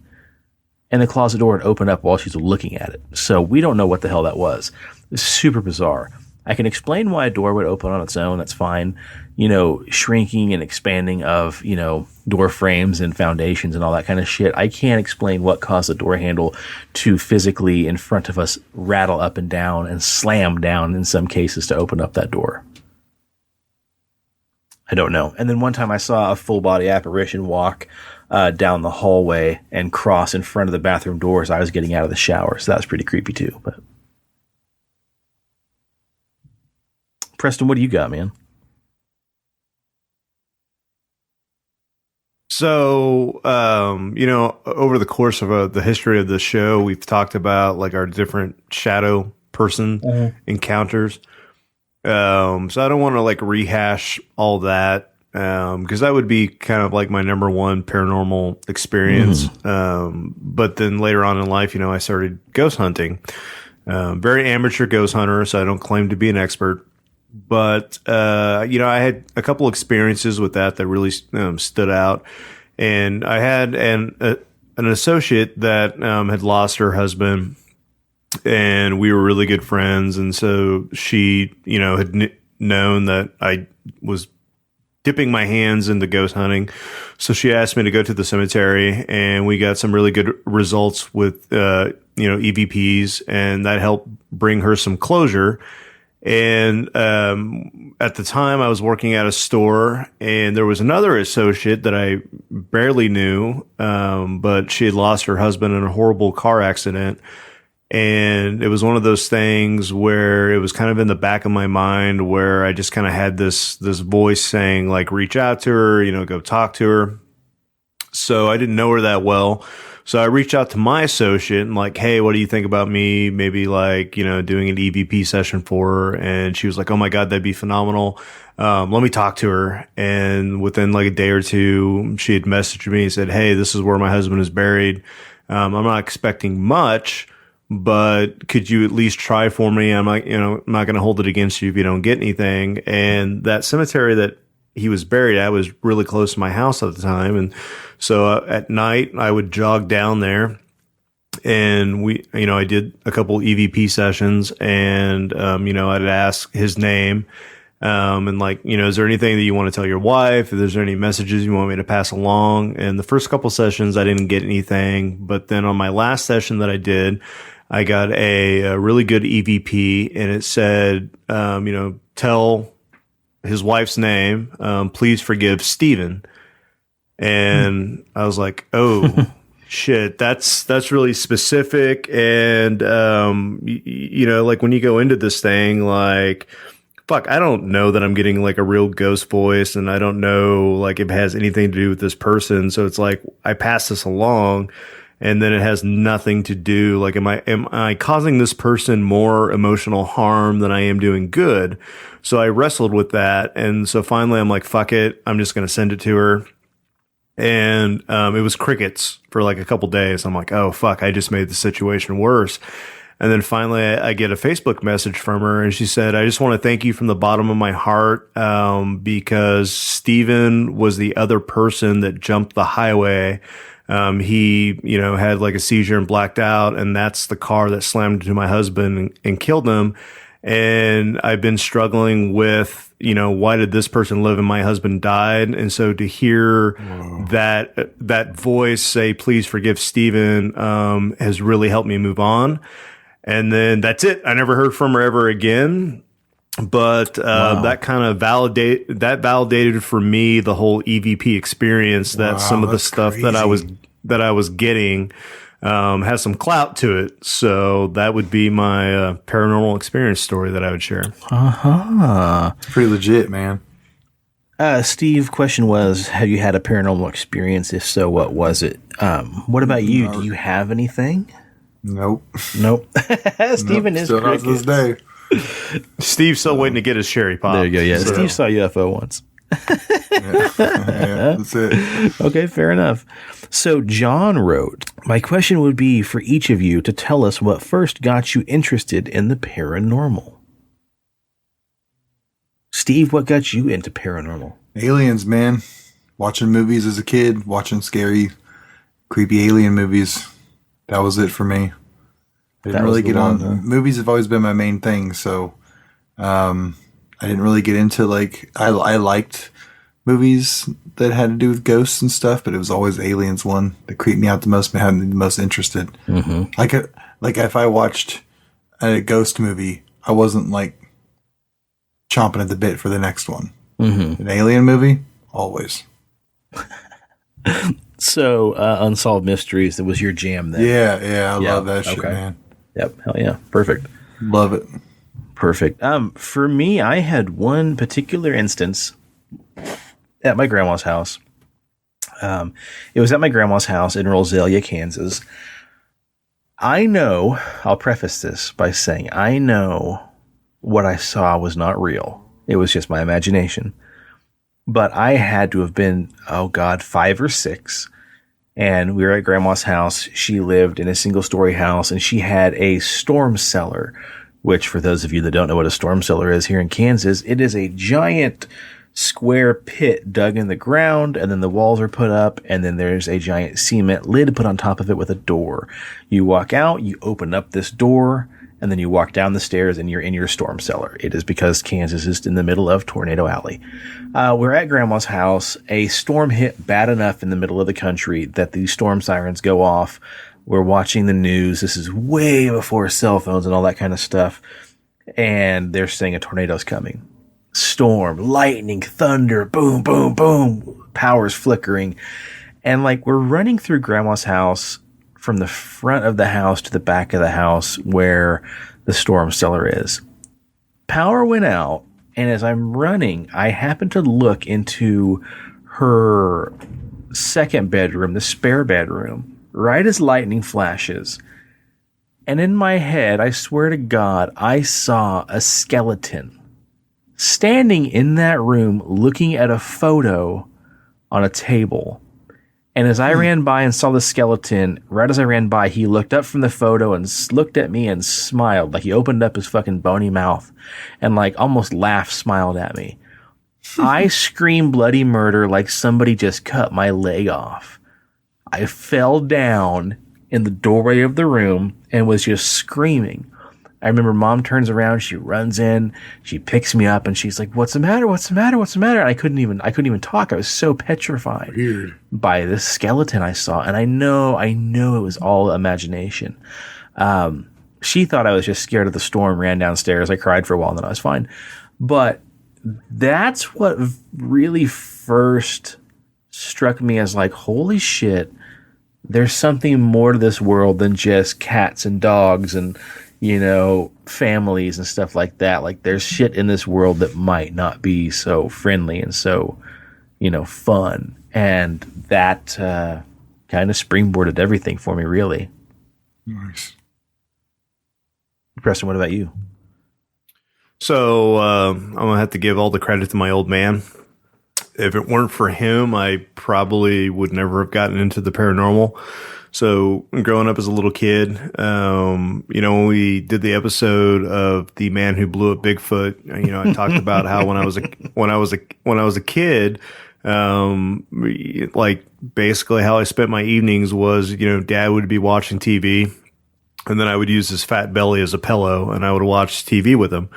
And the closet door would open up while she's looking at it. So we don't know what the hell that was. It's super bizarre. I can explain why a door would open on its own. That's fine. Shrinking and expanding of, door frames and foundations and all that kind of shit. I can't explain what caused the door handle to physically in front of us rattle up and down and slam down in some cases to open up that door. I don't know. And then one time I saw a full body apparition walk down the hallway and cross in front of the bathroom door as I was getting out of the shower. So that was pretty creepy too. But Preston, what do you got, man? So, over the course of the history of the show, we've talked about our different shadow person encounters. So I don't want to rehash all that. because that would be kind of like my number one paranormal experience. But then later on in life, I started ghost hunting. Very amateur ghost hunter, so I don't claim to be an expert. But, I had a couple experiences with that really stood out. And I had an associate that had lost her husband, and we were really good friends. And so she, had known that I was dipping my hands into ghost hunting. So she asked me to go to the cemetery, and we got some really good results with, EVPs, and that helped bring her some closure. And at the time, I was working at a store, and there was another associate that I barely knew, but she had lost her husband in a horrible car accident. And it was one of those things where it was kind of in the back of my mind where I just kind of had this voice saying, like, reach out to her, go talk to her. So I didn't know her that well. So I reached out to my associate and like, hey, what do you think about me? Maybe like, doing an EVP session for her. And she was like, oh my God, that'd be phenomenal. Let me talk to her. And within like a day or two, she had messaged me and said, hey, this is where my husband is buried. I'm not expecting much, but could you at least try for me? I'm like, I'm not going to hold it against you if you don't get anything. And that cemetery that he was buried at was really close to my house at the time. And so at night I would jog down there, and I did a couple EVP sessions, and, I'd ask his name, and like, is there anything that you want to tell your wife? If there's any messages you want me to pass along? And the first couple sessions I didn't get anything, but then on my last session that I did, I got a really good EVP, and it said, tell his wife's name, please forgive Steven. And I was like, oh shit, that's really specific. And, like when you go into this thing, like, fuck, I don't know that I'm getting like a real ghost voice, and I don't know like if it has anything to do with this person. So it's like, I pass this along, and then it has nothing to do. Like, am I causing this person more emotional harm than I am doing good? So I wrestled with that. And so finally I'm like, fuck it. I'm just going to send it to her. And, it was crickets for like a couple days. I'm like, oh fuck, I just made the situation worse. And then finally I get a Facebook message from her, and she said, I just want to thank you from the bottom of my heart, because Steven was the other person that jumped the highway. He, had like a seizure and blacked out, and that's the car that slammed into my husband and killed him. And I've been struggling with, why did this person live and my husband died? And so to hear that voice say, please forgive Steven, has really helped me move on. And then that's it. I never heard from her ever again. But that kind of validated for me the whole EVP experience, that some of the stuff crazy that I was getting has some clout to it. So that would be my paranormal experience story that I would share. Pretty legit, man. Steve, question was, have you had a paranormal experience? If so, what was it? What about you? Do you have anything? Nope. Steven is still not to this day. Steve's still waiting to get his cherry pop. There you go. Yeah, so. Steve saw UFO once. Yeah, that's it. Okay, fair enough. So John wrote, my question would be for each of you to tell us what first got you interested in the paranormal. Steve, what got you into paranormal? Aliens, man. Watching movies as a kid, watching scary, creepy alien movies. That was it for me. I didn't really get on. Movies have always been my main thing, so I didn't really get into like I liked movies that had to do with ghosts and stuff, but it was always Aliens one that creeped me out the most, had me the most interested. Mm-hmm. Like if I watched a ghost movie, I wasn't like chomping at the bit for the next one. Mm-hmm. An alien movie, always. So Unsolved Mysteries, that was your jam then? Yeah, I love that shit, man. Yep, hell yeah, perfect. Love it. Perfect. For me, I had one particular instance at my grandma's house. It was at my grandma's house in Roselia, Kansas. I'll preface this by saying, I know what I saw was not real. It was just my imagination. but I had to have been, oh God, 5 or 6. And we were at grandma's house. She lived in a single story house and she had a storm cellar, which for those of you that don't know what a storm cellar is here in Kansas, it is a giant square pit dug in the ground, and then the walls are put up, and then there's a giant cement lid put on top of it with a door. You walk out, you open up this door, and then you walk down the stairs and you're in your storm cellar. It is because Kansas is in the middle of Tornado Alley. We're at grandma's house. A storm hit bad enough in the middle of the country that the storm sirens go off. We're watching the news. This is way before cell phones and all that kind of stuff. And they're saying a tornado's coming. Storm, lightning, thunder, boom, boom, boom, power's flickering. And like we're running through grandma's house from the front of the house to the back of the house where the storm cellar is. Power went out, and as I'm running, I happened to look into her second bedroom, the spare bedroom, right as lightning flashes. And in my head, I swear to God, I saw a skeleton standing in that room looking at a photo on a table. And as I ran by and saw the skeleton, right as I ran by, he looked up from the photo and looked at me and smiled. Like he opened up his fucking bony mouth and like almost laughed, smiled at me. I screamed bloody murder like somebody just cut my leg off. I fell down in the doorway of the room and was just screaming. I remember Mom turns around, she runs in, she picks me up, and she's like, "What's the matter? What's the matter? What's the matter?" And I couldn't even talk. I was so petrified by this skeleton I saw, and I know it was all imagination. She thought I was just scared of the storm, ran downstairs. I cried for a while, and then I was fine. But that's what really first struck me as like, holy shit, there's something more to this world than just cats and dogs and families and stuff like that. Like there's shit in this world that might not be so friendly and so, fun. And that kind of springboarded everything for me, really. Nice. Preston, what about you? So I'm going to have to give all the credit to my old man. If it weren't for him, I probably would never have gotten into the paranormal. So growing up as a little kid, when we did the episode of The Man Who Blew Up Bigfoot, I talked about how when I was a kid, like basically how I spent my evenings was, Dad would be watching TV, and then I would use his fat belly as a pillow, and I would watch TV with him.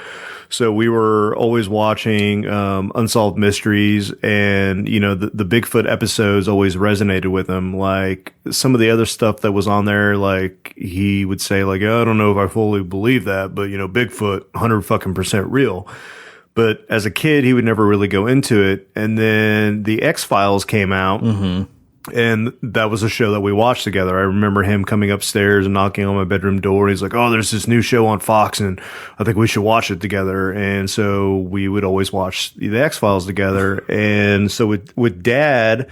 So we were always watching Unsolved Mysteries, and the Bigfoot episodes always resonated with him. Like some of the other stuff that was on there, like he would say, like, "Oh, I don't know if I fully believe that, but Bigfoot, 100% real." But as a kid, he would never really go into it. And then the X-Files came out. Mm-hmm. And that was a show that we watched together. I remember him coming upstairs and knocking on my bedroom door. He's like, "Oh, there's this new show on Fox, and I think we should watch it together." And so we would always watch the X-Files together. And so with Dad,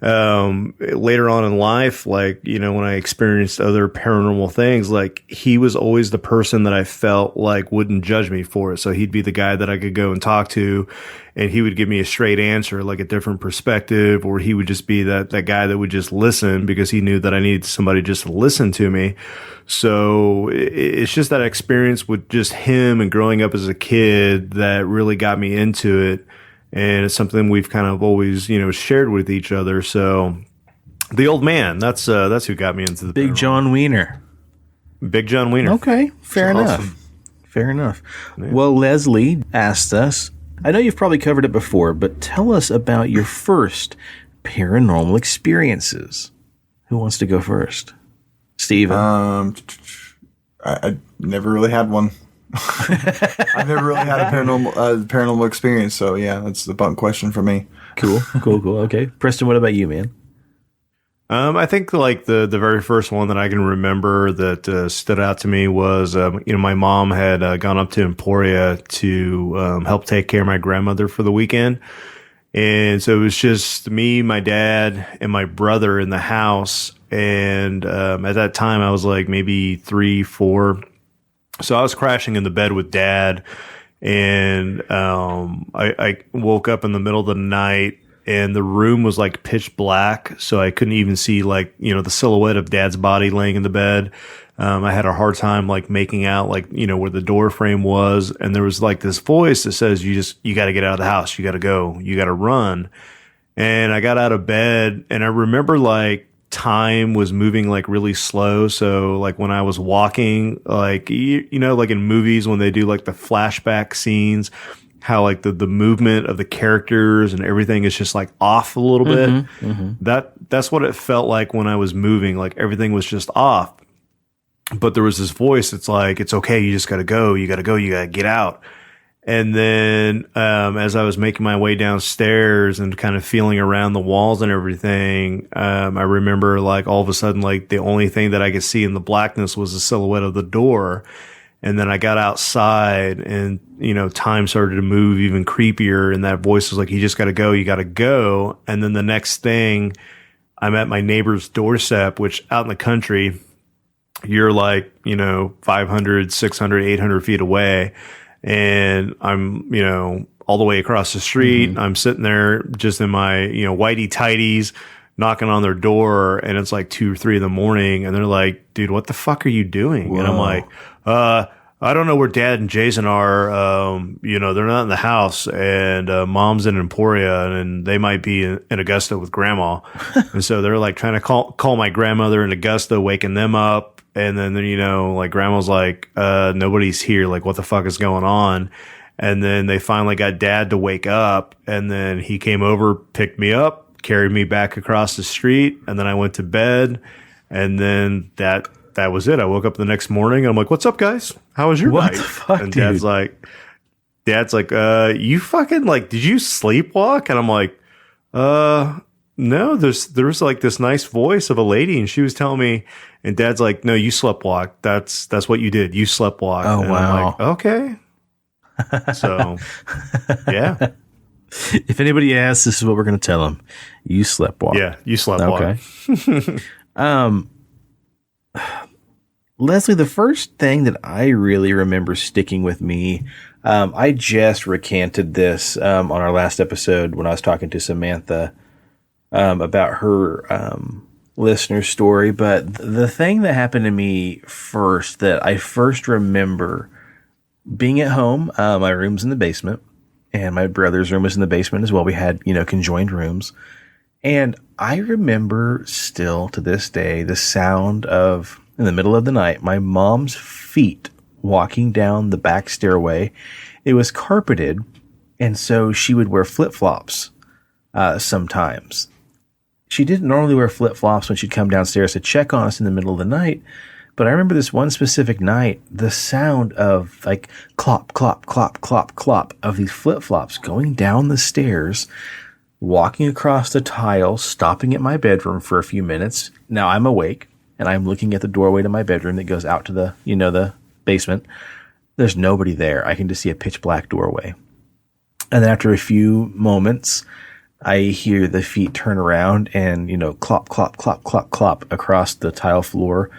later on in life, like, when I experienced other paranormal things, like he was always the person that I felt like wouldn't judge me for it. So he'd be the guy that I could go and talk to, and he would give me a straight answer, like a different perspective, or he would just be that guy that would just listen because he knew that I needed somebody just to listen to me. So it's just that experience with just him and growing up as a kid that really got me into it. And it's something we've kind of always, shared with each other. So the old man, that's who got me into the Big John Wiener. Big John Wiener. Okay, fair enough. Awesome. Fair enough. Yeah. Well, Leslie asked us, I know you've probably covered it before, but tell us about your first paranormal experiences. Who wants to go first? Steven? I never really had one. I've never really had a paranormal experience, so yeah, that's the blunt question for me. Cool. Okay. Preston, what about you, man? I think like the very first one that I can remember that stood out to me was, my mom had gone up to Emporia to help take care of my grandmother for the weekend. And so it was just me, my dad, and my brother in the house. And at that time, I was like maybe 3, 4. So I was crashing in the bed with Dad, and I woke up in the middle of the night, and the room was like pitch black, so I couldn't even see like, you know, the silhouette of Dad's body laying in the bed. I had a hard time like making out like, you know, where the door frame was, and there was like this voice that says, you got to get out of the house, you got to go, you got to run. And I got out of bed, and I remember like time was moving like really slow. So like when I was walking, like, you know, like in movies when they do like the flashback scenes, how like the movement of the characters and everything is just like off a little bit. That's what it felt like when I was moving. Like everything was just off. But there was this voice that's like, it's okay, you just gotta go, you gotta get out. And then as I was making my way downstairs and kind of feeling around the walls and everything, I remember like all of a sudden, like the only thing that I could see in the blackness was the silhouette of the door. And then I got outside, and, you know, time started to move even creepier, and that voice was like, you just gotta go, you gotta go. And then the next thing, I'm at my neighbor's doorstep, which out in the country, you're like, you know, 500, 600, 800 feet away. And I'm, you know, all the way across the street. I'm sitting there just in my, you know, whitey tighties, knocking on their door. And it's like 2 or 3 in the morning. And they're like, dude, what the fuck are you doing? Whoa. And I'm like, I don't know where Dad and Jason are. You know, they're not in the house, and Mom's in Emporia, and they might be in Augusta with Grandma. And so they're like trying to call my grandmother in Augusta, waking them up. And then, you know, like Grandma's like, nobody's here. Like, what the fuck is going on? And then they finally got Dad to wake up, and then he came over, picked me up, carried me back across the street, and then I went to bed. And then that was it. I woke up the next morning, and I'm like, what's up, guys? How was your night? What the fuck, and dude? Dad's like, you fucking, like, did you sleepwalk? And I'm like, no, there's like this nice voice of a lady, and she was telling me, and Dad's like, no, you sleptwalked. That's what you did. You sleptwalked. Oh, and wow. I'm like, okay. So, yeah. If anybody asks, this is what we're going to tell them. You sleptwalked. Yeah, you sleptwalked. Okay. Leslie, the first thing that I really remember sticking with me, I just recanted this on our last episode when I was talking to Samantha about her listener story. But the thing that happened to me first, that I first remember being at home, my room's in the basement, and my brother's room was in the basement as well. We had, you know, conjoined rooms. And I remember still to this day the sound of, in the middle of the night, my mom's feet walking down the back stairway. It was carpeted, and so she would wear flip-flops sometimes. She didn't normally wear flip-flops when she'd come downstairs to check on us in the middle of the night, but I remember this one specific night, the sound of like clop, clop, clop, clop, clop of these flip-flops going down the stairs, walking across the tile, stopping at my bedroom for a few minutes. Now I'm awake, and I'm looking at the doorway to my bedroom that goes out to the, you know, the basement. There's nobody there. I can just see a pitch black doorway. And then after a few moments, I hear the feet turn around and, you know, clop, clop, clop, clop, clop across the tile floor.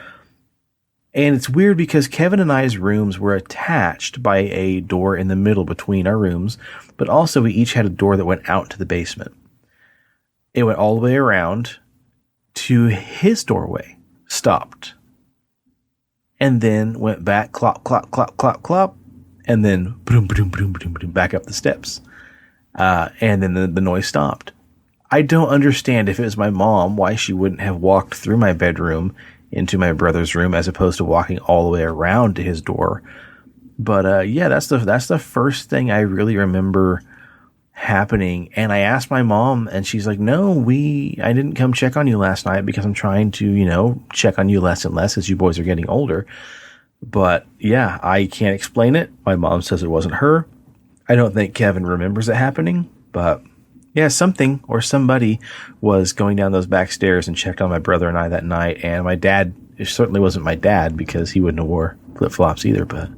And it's weird because Kevin and I's rooms were attached by a door in the middle between our rooms, but also we each had a door that went out to the basement. It went all the way around to his doorway, stopped, and then went back, clop, clop, clop, clop, clop, and then boom, boom, boom, boom, boom, back up the steps. And then the noise stopped. I don't understand, if it was my mom, why she wouldn't have walked through my bedroom into my brother's room as opposed to walking all the way around to his door. But yeah, that's the first thing I really remember happening. And I asked my mom, and she's like, no, I didn't come check on you last night because I'm trying to, you know, check on you less and less as you boys are getting older. But yeah, I can't explain it. My mom says it wasn't her. I don't think Kevin remembers it happening, but yeah, something or somebody was going down those back stairs and checked on my brother and I that night. And my dad, it certainly wasn't my dad because he wouldn't have wore flip-flops either. But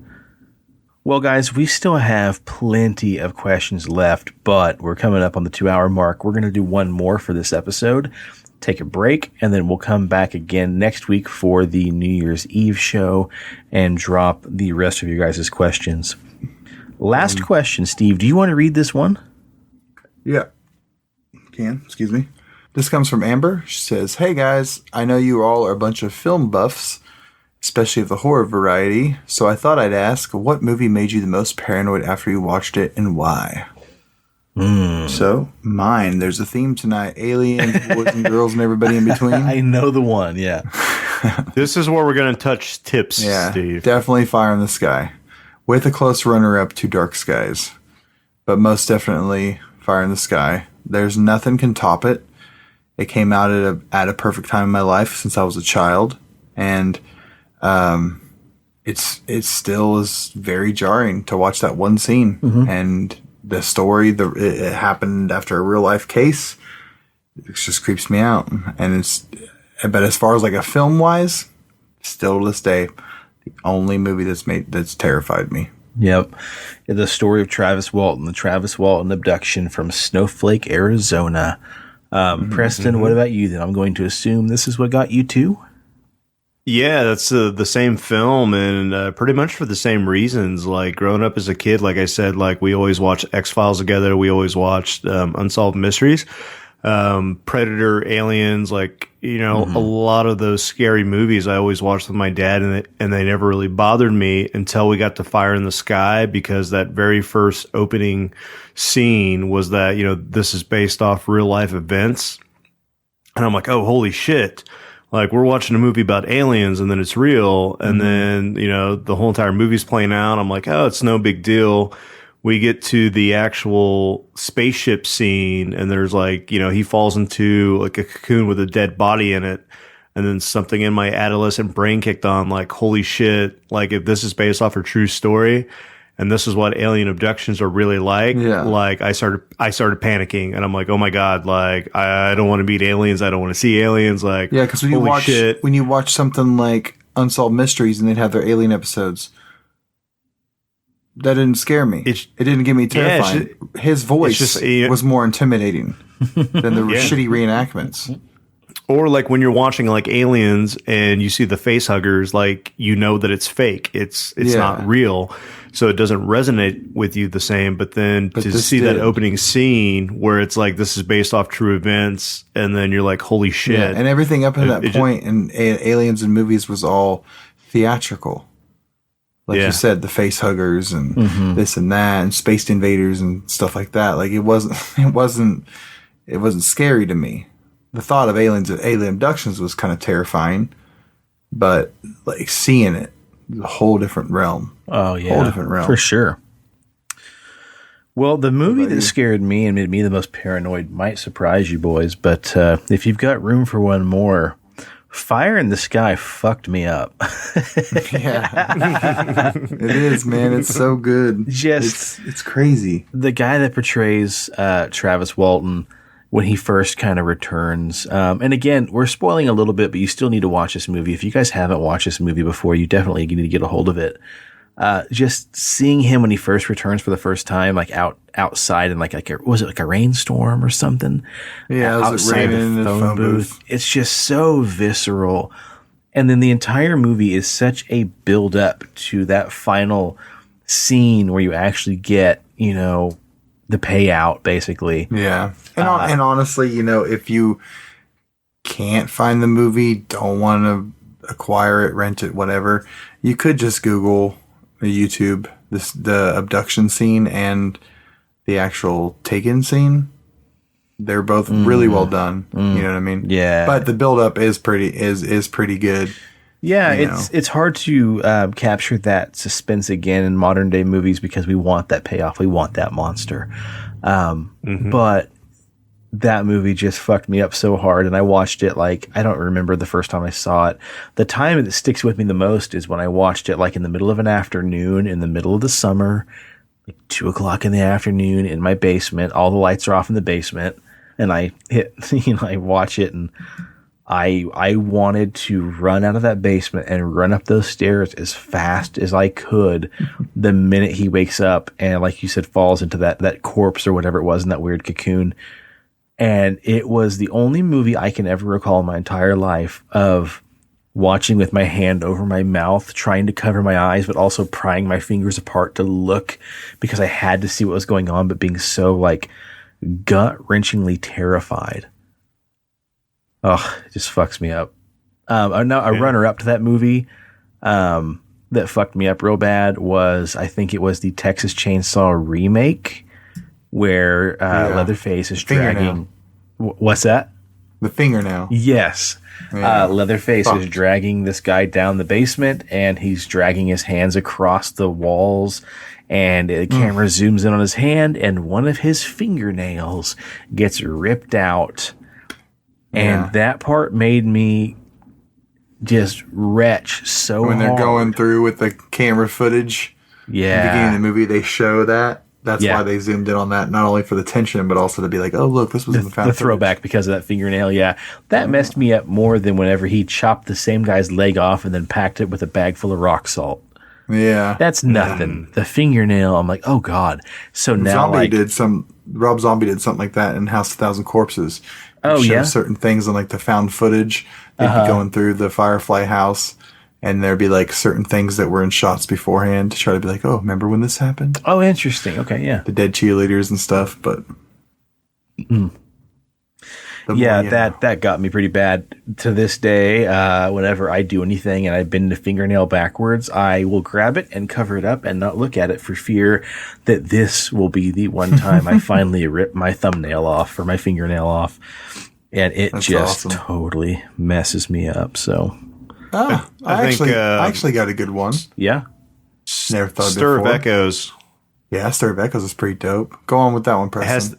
well, guys, we still have plenty of questions left, but we're coming up on the 2-hour mark. We're going to do one more for this episode, take a break, and then we'll come back again next week for the New Year's Eve show and drop the rest of your guys' questions. Last question, Steve. Do you want to read this one? Yeah. Excuse me. This comes from Amber. She says, "Hey guys, I know you all are a bunch of film buffs, especially of the horror variety, so I thought I'd ask, what movie made you the most paranoid after you watched it and why?" So, mine. There's a theme tonight. Aliens, boys and girls, and everybody in between. I know the one, yeah. This is where we're going to touch tips, Yeah, Steve. definitely Fire in the Sky. With a close runner-up to Dark Skies. But most definitely Fire in the Sky. There's nothing can top it. It came out at a perfect time in my life since I was a child. And it still is very jarring to watch that one scene. And the story, it happened after a real life case. It just creeps me out. But as far as like a film wise, still to this day, the only movie that's terrified me. Yep. The story of Travis Walton, the Travis Walton abduction from Snowflake, Arizona. Preston, what about you then? I'm going to assume this is what got you too? Yeah, that's the same film, and pretty much for the same reasons. Like growing up as a kid, like I said, like we always watched X-Files together. We always watched Unsolved Mysteries, Predator, Aliens, like, you know, a lot of those scary movies I always watched with my dad, and they never really bothered me until we got to Fire in the Sky, because that very first opening scene was that, you know, this is based off real life events. And I'm like, oh, holy shit. Like, we're watching a movie about aliens and then it's real. And then, you know, the whole entire movie's playing out. I'm like, oh, it's no big deal. We get to the actual spaceship scene and there's like, you know, he falls into like a cocoon with a dead body in it. And then something in my adolescent brain kicked on, like, holy shit. Like, if this is based off a true story and this is what alien abductions are really like, like I started panicking, and I'm like, oh my God, like I don't want to meet aliens. I don't want to see aliens. Like, yeah, because when you watch something like Unsolved Mysteries and they'd have their alien episodes, that didn't scare me. It didn't get me terrified. His voice was more intimidating than the shitty reenactments. Or like when you're watching like Aliens and you see the face huggers, like, you know that it's fake. It's not real. So it doesn't resonate with you the same. But then to see that opening scene where it's like, this is based off true events, and then you're like, holy shit. Yeah, and everything up to that point in Aliens and movies was all theatrical. Like you said, the face huggers and this and that and Space Invaders and stuff like that. Like, it wasn't scary to me. The thought of aliens and alien abductions was kind of terrifying, but like seeing it, a whole different realm. Oh yeah, whole different realm for sure. Well, the movie that scared me and made me the most paranoid might surprise you boys, but if you've got room for one more, Fire in the Sky fucked me up. Yeah, it is, man. It's so good. It's crazy. The guy that portrays Travis Walton when he first kind of returns. And again, we're spoiling a little bit, but you still need to watch this movie. If you guys haven't watched this movie before, you definitely need to get a hold of it. Just seeing him when he first returns for the first time, like outside in was it like a rainstorm or something? Yeah, it was raining in the phone booth. It's just so visceral. And then the entire movie is such a build up to that final scene where you actually get, you know, the payout, basically. Yeah. And honestly, you know, if you can't find the movie, don't want to acquire it, rent it, whatever, you could just Google or YouTube the abduction scene and the actual take-in scene. They're both really well done. You know what I mean? Yeah. But the build-up is pretty good. Yeah, it's hard to capture that suspense again in modern day movies because we want that payoff, we want that monster. But that movie just fucked me up so hard, and I watched it like, I don't remember the first time I saw it. The time that sticks with me the most is when I watched it like in the middle of an afternoon, in the middle of the summer, like 2:00 in the afternoon in my basement. All the lights are off in the basement, and I I watch it, and I wanted to run out of that basement and run up those stairs as fast as I could the minute he wakes up and, like you said, falls into that corpse or whatever it was in that weird cocoon. And it was the only movie I can ever recall in my entire life of watching with my hand over my mouth, trying to cover my eyes, but also prying my fingers apart to look because I had to see what was going on, but being so like gut-wrenchingly terrified. Oh, it just fucks me up. A runner-up to that movie that fucked me up real bad was, I think it was the Texas Chainsaw remake where Leatherface is dragging... What's that? The fingernail. Yes. Yeah. Leatherface is dragging this guy down the basement, and he's dragging his hands across the walls, and the camera zooms in on his hand, and one of his fingernails gets ripped out. And that part made me just retch so hard. When they're going through with the camera footage, at the beginning of the movie, they show that. That's why they zoomed in on that, not only for the tension, but also to be like, oh, look, this was in the found the throwback because of that fingernail. Yeah, that messed me up more than whenever he chopped the same guy's leg off and then packed it with a bag full of rock salt. Yeah. That's nothing. The fingernail, I'm like, oh, God. So now, Rob Zombie did something like that in House of 1,000 Corpses. Show certain things on like the found footage. They'd be going through the Firefly house, and there'd be like certain things that were in shots beforehand to try to be like, oh, remember when this happened? Oh, interesting. Okay, yeah. The dead cheerleaders and stuff, but... That got me pretty bad. To this day, whenever I do anything and I bend the fingernail backwards, I will grab it and cover it up and not look at it for fear that this will be the one time I finally rip my thumbnail off or my fingernail off. And That's just awesome. Totally messes me up. So... I actually got a good one. Yeah. Never thought Stir before. of Echoes. Yeah, Stir of Echoes is pretty dope. Go on with that one, Preston.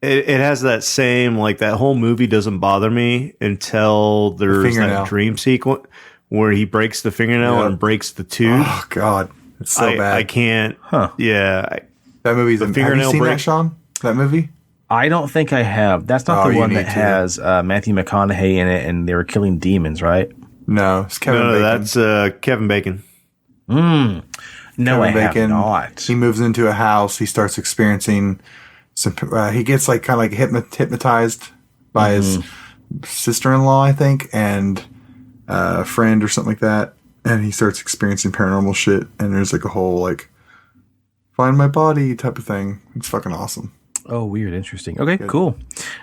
It has that same, like, that whole movie doesn't bother me until there's that dream sequence where he breaks the fingernail and breaks the tooth. Oh, God. It's so bad. I can't. Huh. Yeah. That movie's the have you seen that, Sean? That movie? I don't think I have. That's not the one that has Matthew McConaughey in it and they were killing demons, right? No, it's Kevin Bacon. That's Kevin Bacon. No, I have not. He moves into a house. He starts experiencing some... he gets like kind of like hypnotized by his sister-in-law, I think, and a friend or something like that. And he starts experiencing paranormal shit. And there's like a whole like find my body type of thing. It's fucking awesome. Oh, weird. Interesting. Okay, cool.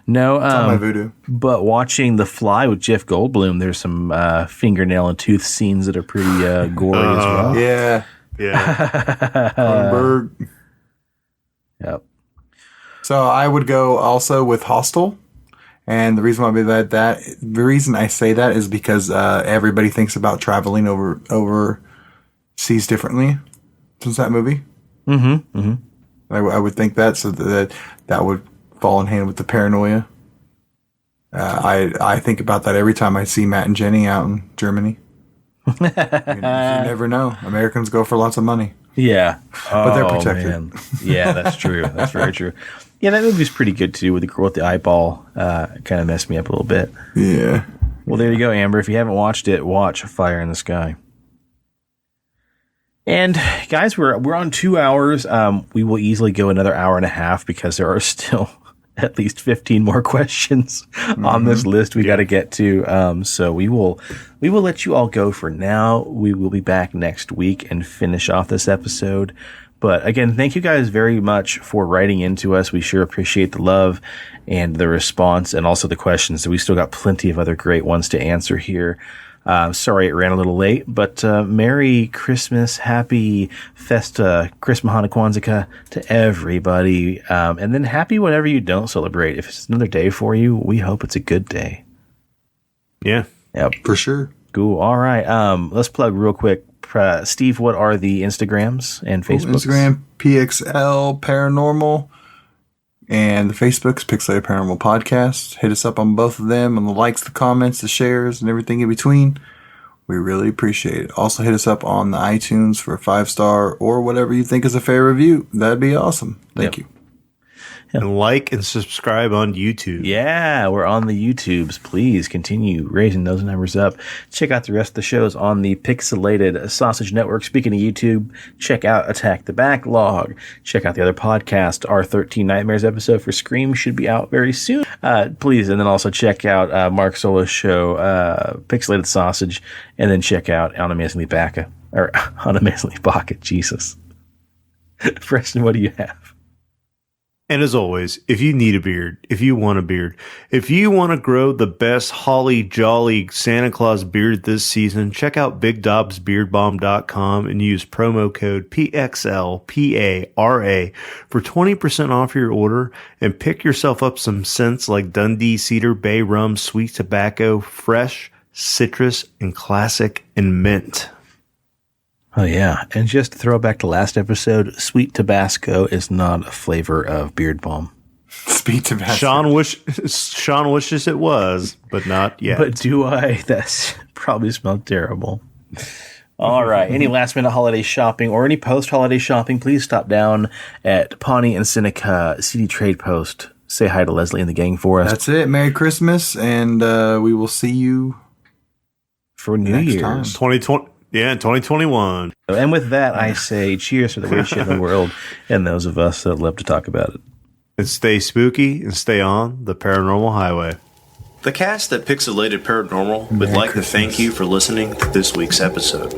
No, it's on my voodoo. But watching The Fly with Jeff Goldblum, there's some fingernail and tooth scenes that are pretty gory as well. Yeah. Cronenberg. Yep. So I would go also with Hostel. And the reason why the reason I say that is because everybody thinks about traveling overseas differently since that movie. Mm-hmm. Mm-hmm. I would think that, so that would fall in hand with the paranoia. I think about that every time I see Matt and Jenny out in Germany. You never know. Americans go for lots of money. Yeah. But they're protected. Man. Yeah, that's true. That's very true. Yeah, that movie's pretty good too with the girl with the eyeball. Kind of messed me up a little bit. Yeah. Well, there you go, Amber. If you haven't watched it, watch Fire in the Sky. And guys, we're on 2 hours. We will easily go another hour and a half because there are still at least 15 more questions on this list we got to get to. So we will let you all go for now. We will be back next week and finish off this episode. But again, thank you guys very much for writing into us. We sure appreciate the love and the response and also the questions. So we still got plenty of other great ones to answer here. Sorry it ran a little late, but Merry Christmas, Happy Festa, Christmas, Hanukkah, Kwanzaa to everybody. And then happy whatever you don't celebrate. If it's another day for you, we hope it's a good day. Yeah. Yep. For sure. Cool. All right. Let's plug real quick. Steve, what are the Instagrams and Facebooks? Instagram, PXL Paranormal. And the Facebook's Pixelated Paranormal Podcast. Hit us up on both of them, on the likes, the comments, the shares, and everything in between. We really appreciate it. Also hit us up on the iTunes for a 5-star or whatever you think is a fair review. That'd be awesome. Thank you. And like and subscribe on YouTube. Yeah, we're on the YouTubes. Please continue raising those numbers up. Check out the rest of the shows on the Pixelated Sausage Network. Speaking of YouTube, check out Attack the Backlog. Check out the other podcast. Our 13 Nightmares episode for Scream should be out very soon. Please, and then also check out Mark Solo's show, Pixelated Sausage, and then check out Unamazingly Baka. Jesus. Preston, what do you have? And as always, if you need a beard, if you want a beard, if you want to grow the best holly jolly Santa Claus beard this season, check out BigDobsBeardBomb.com and use promo code PXLPARA for 20% off your order, and pick yourself up some scents like Dundee Cedar Bay Rum, Sweet Tobacco, Fresh, Citrus, and Classic, and Mint. Oh, yeah. And just to throw back to last episode, Sweet Tabasco is not a flavor of beard balm. Sweet Tabasco. Sean wishes it was, but not yet. But do I? That's probably smelled terrible. All right. Any last minute holiday shopping or any post holiday shopping, please stop down at Pawnee and Seneca CD Trade Post. Say hi to Leslie and the gang for us. That's it. Merry Christmas, and we will see you for New Year's. 2020. Yeah, 2021. And with that, I say cheers for the weird shit in the world and those of us that love to talk about it. And stay spooky and stay on the paranormal highway. The cast at Pixelated Paranormal would like to thank you for listening to this week's episode.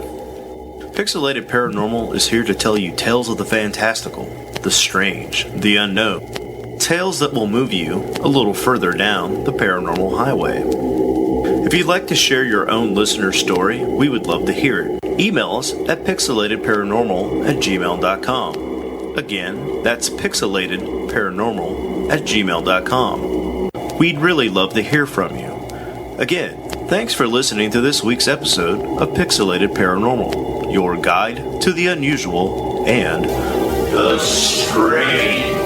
Pixelated Paranormal is here to tell you tales of the fantastical, the strange, the unknown. Tales that will move you a little further down the paranormal highway. If you'd like to share your own listener story, we would love to hear it. Email us at pixelatedparanormal@gmail.com. Again, that's pixelatedparanormal@gmail.com. We'd really love to hear from you. Again, thanks for listening to this week's episode of Pixelated Paranormal, your guide to the unusual and the strange.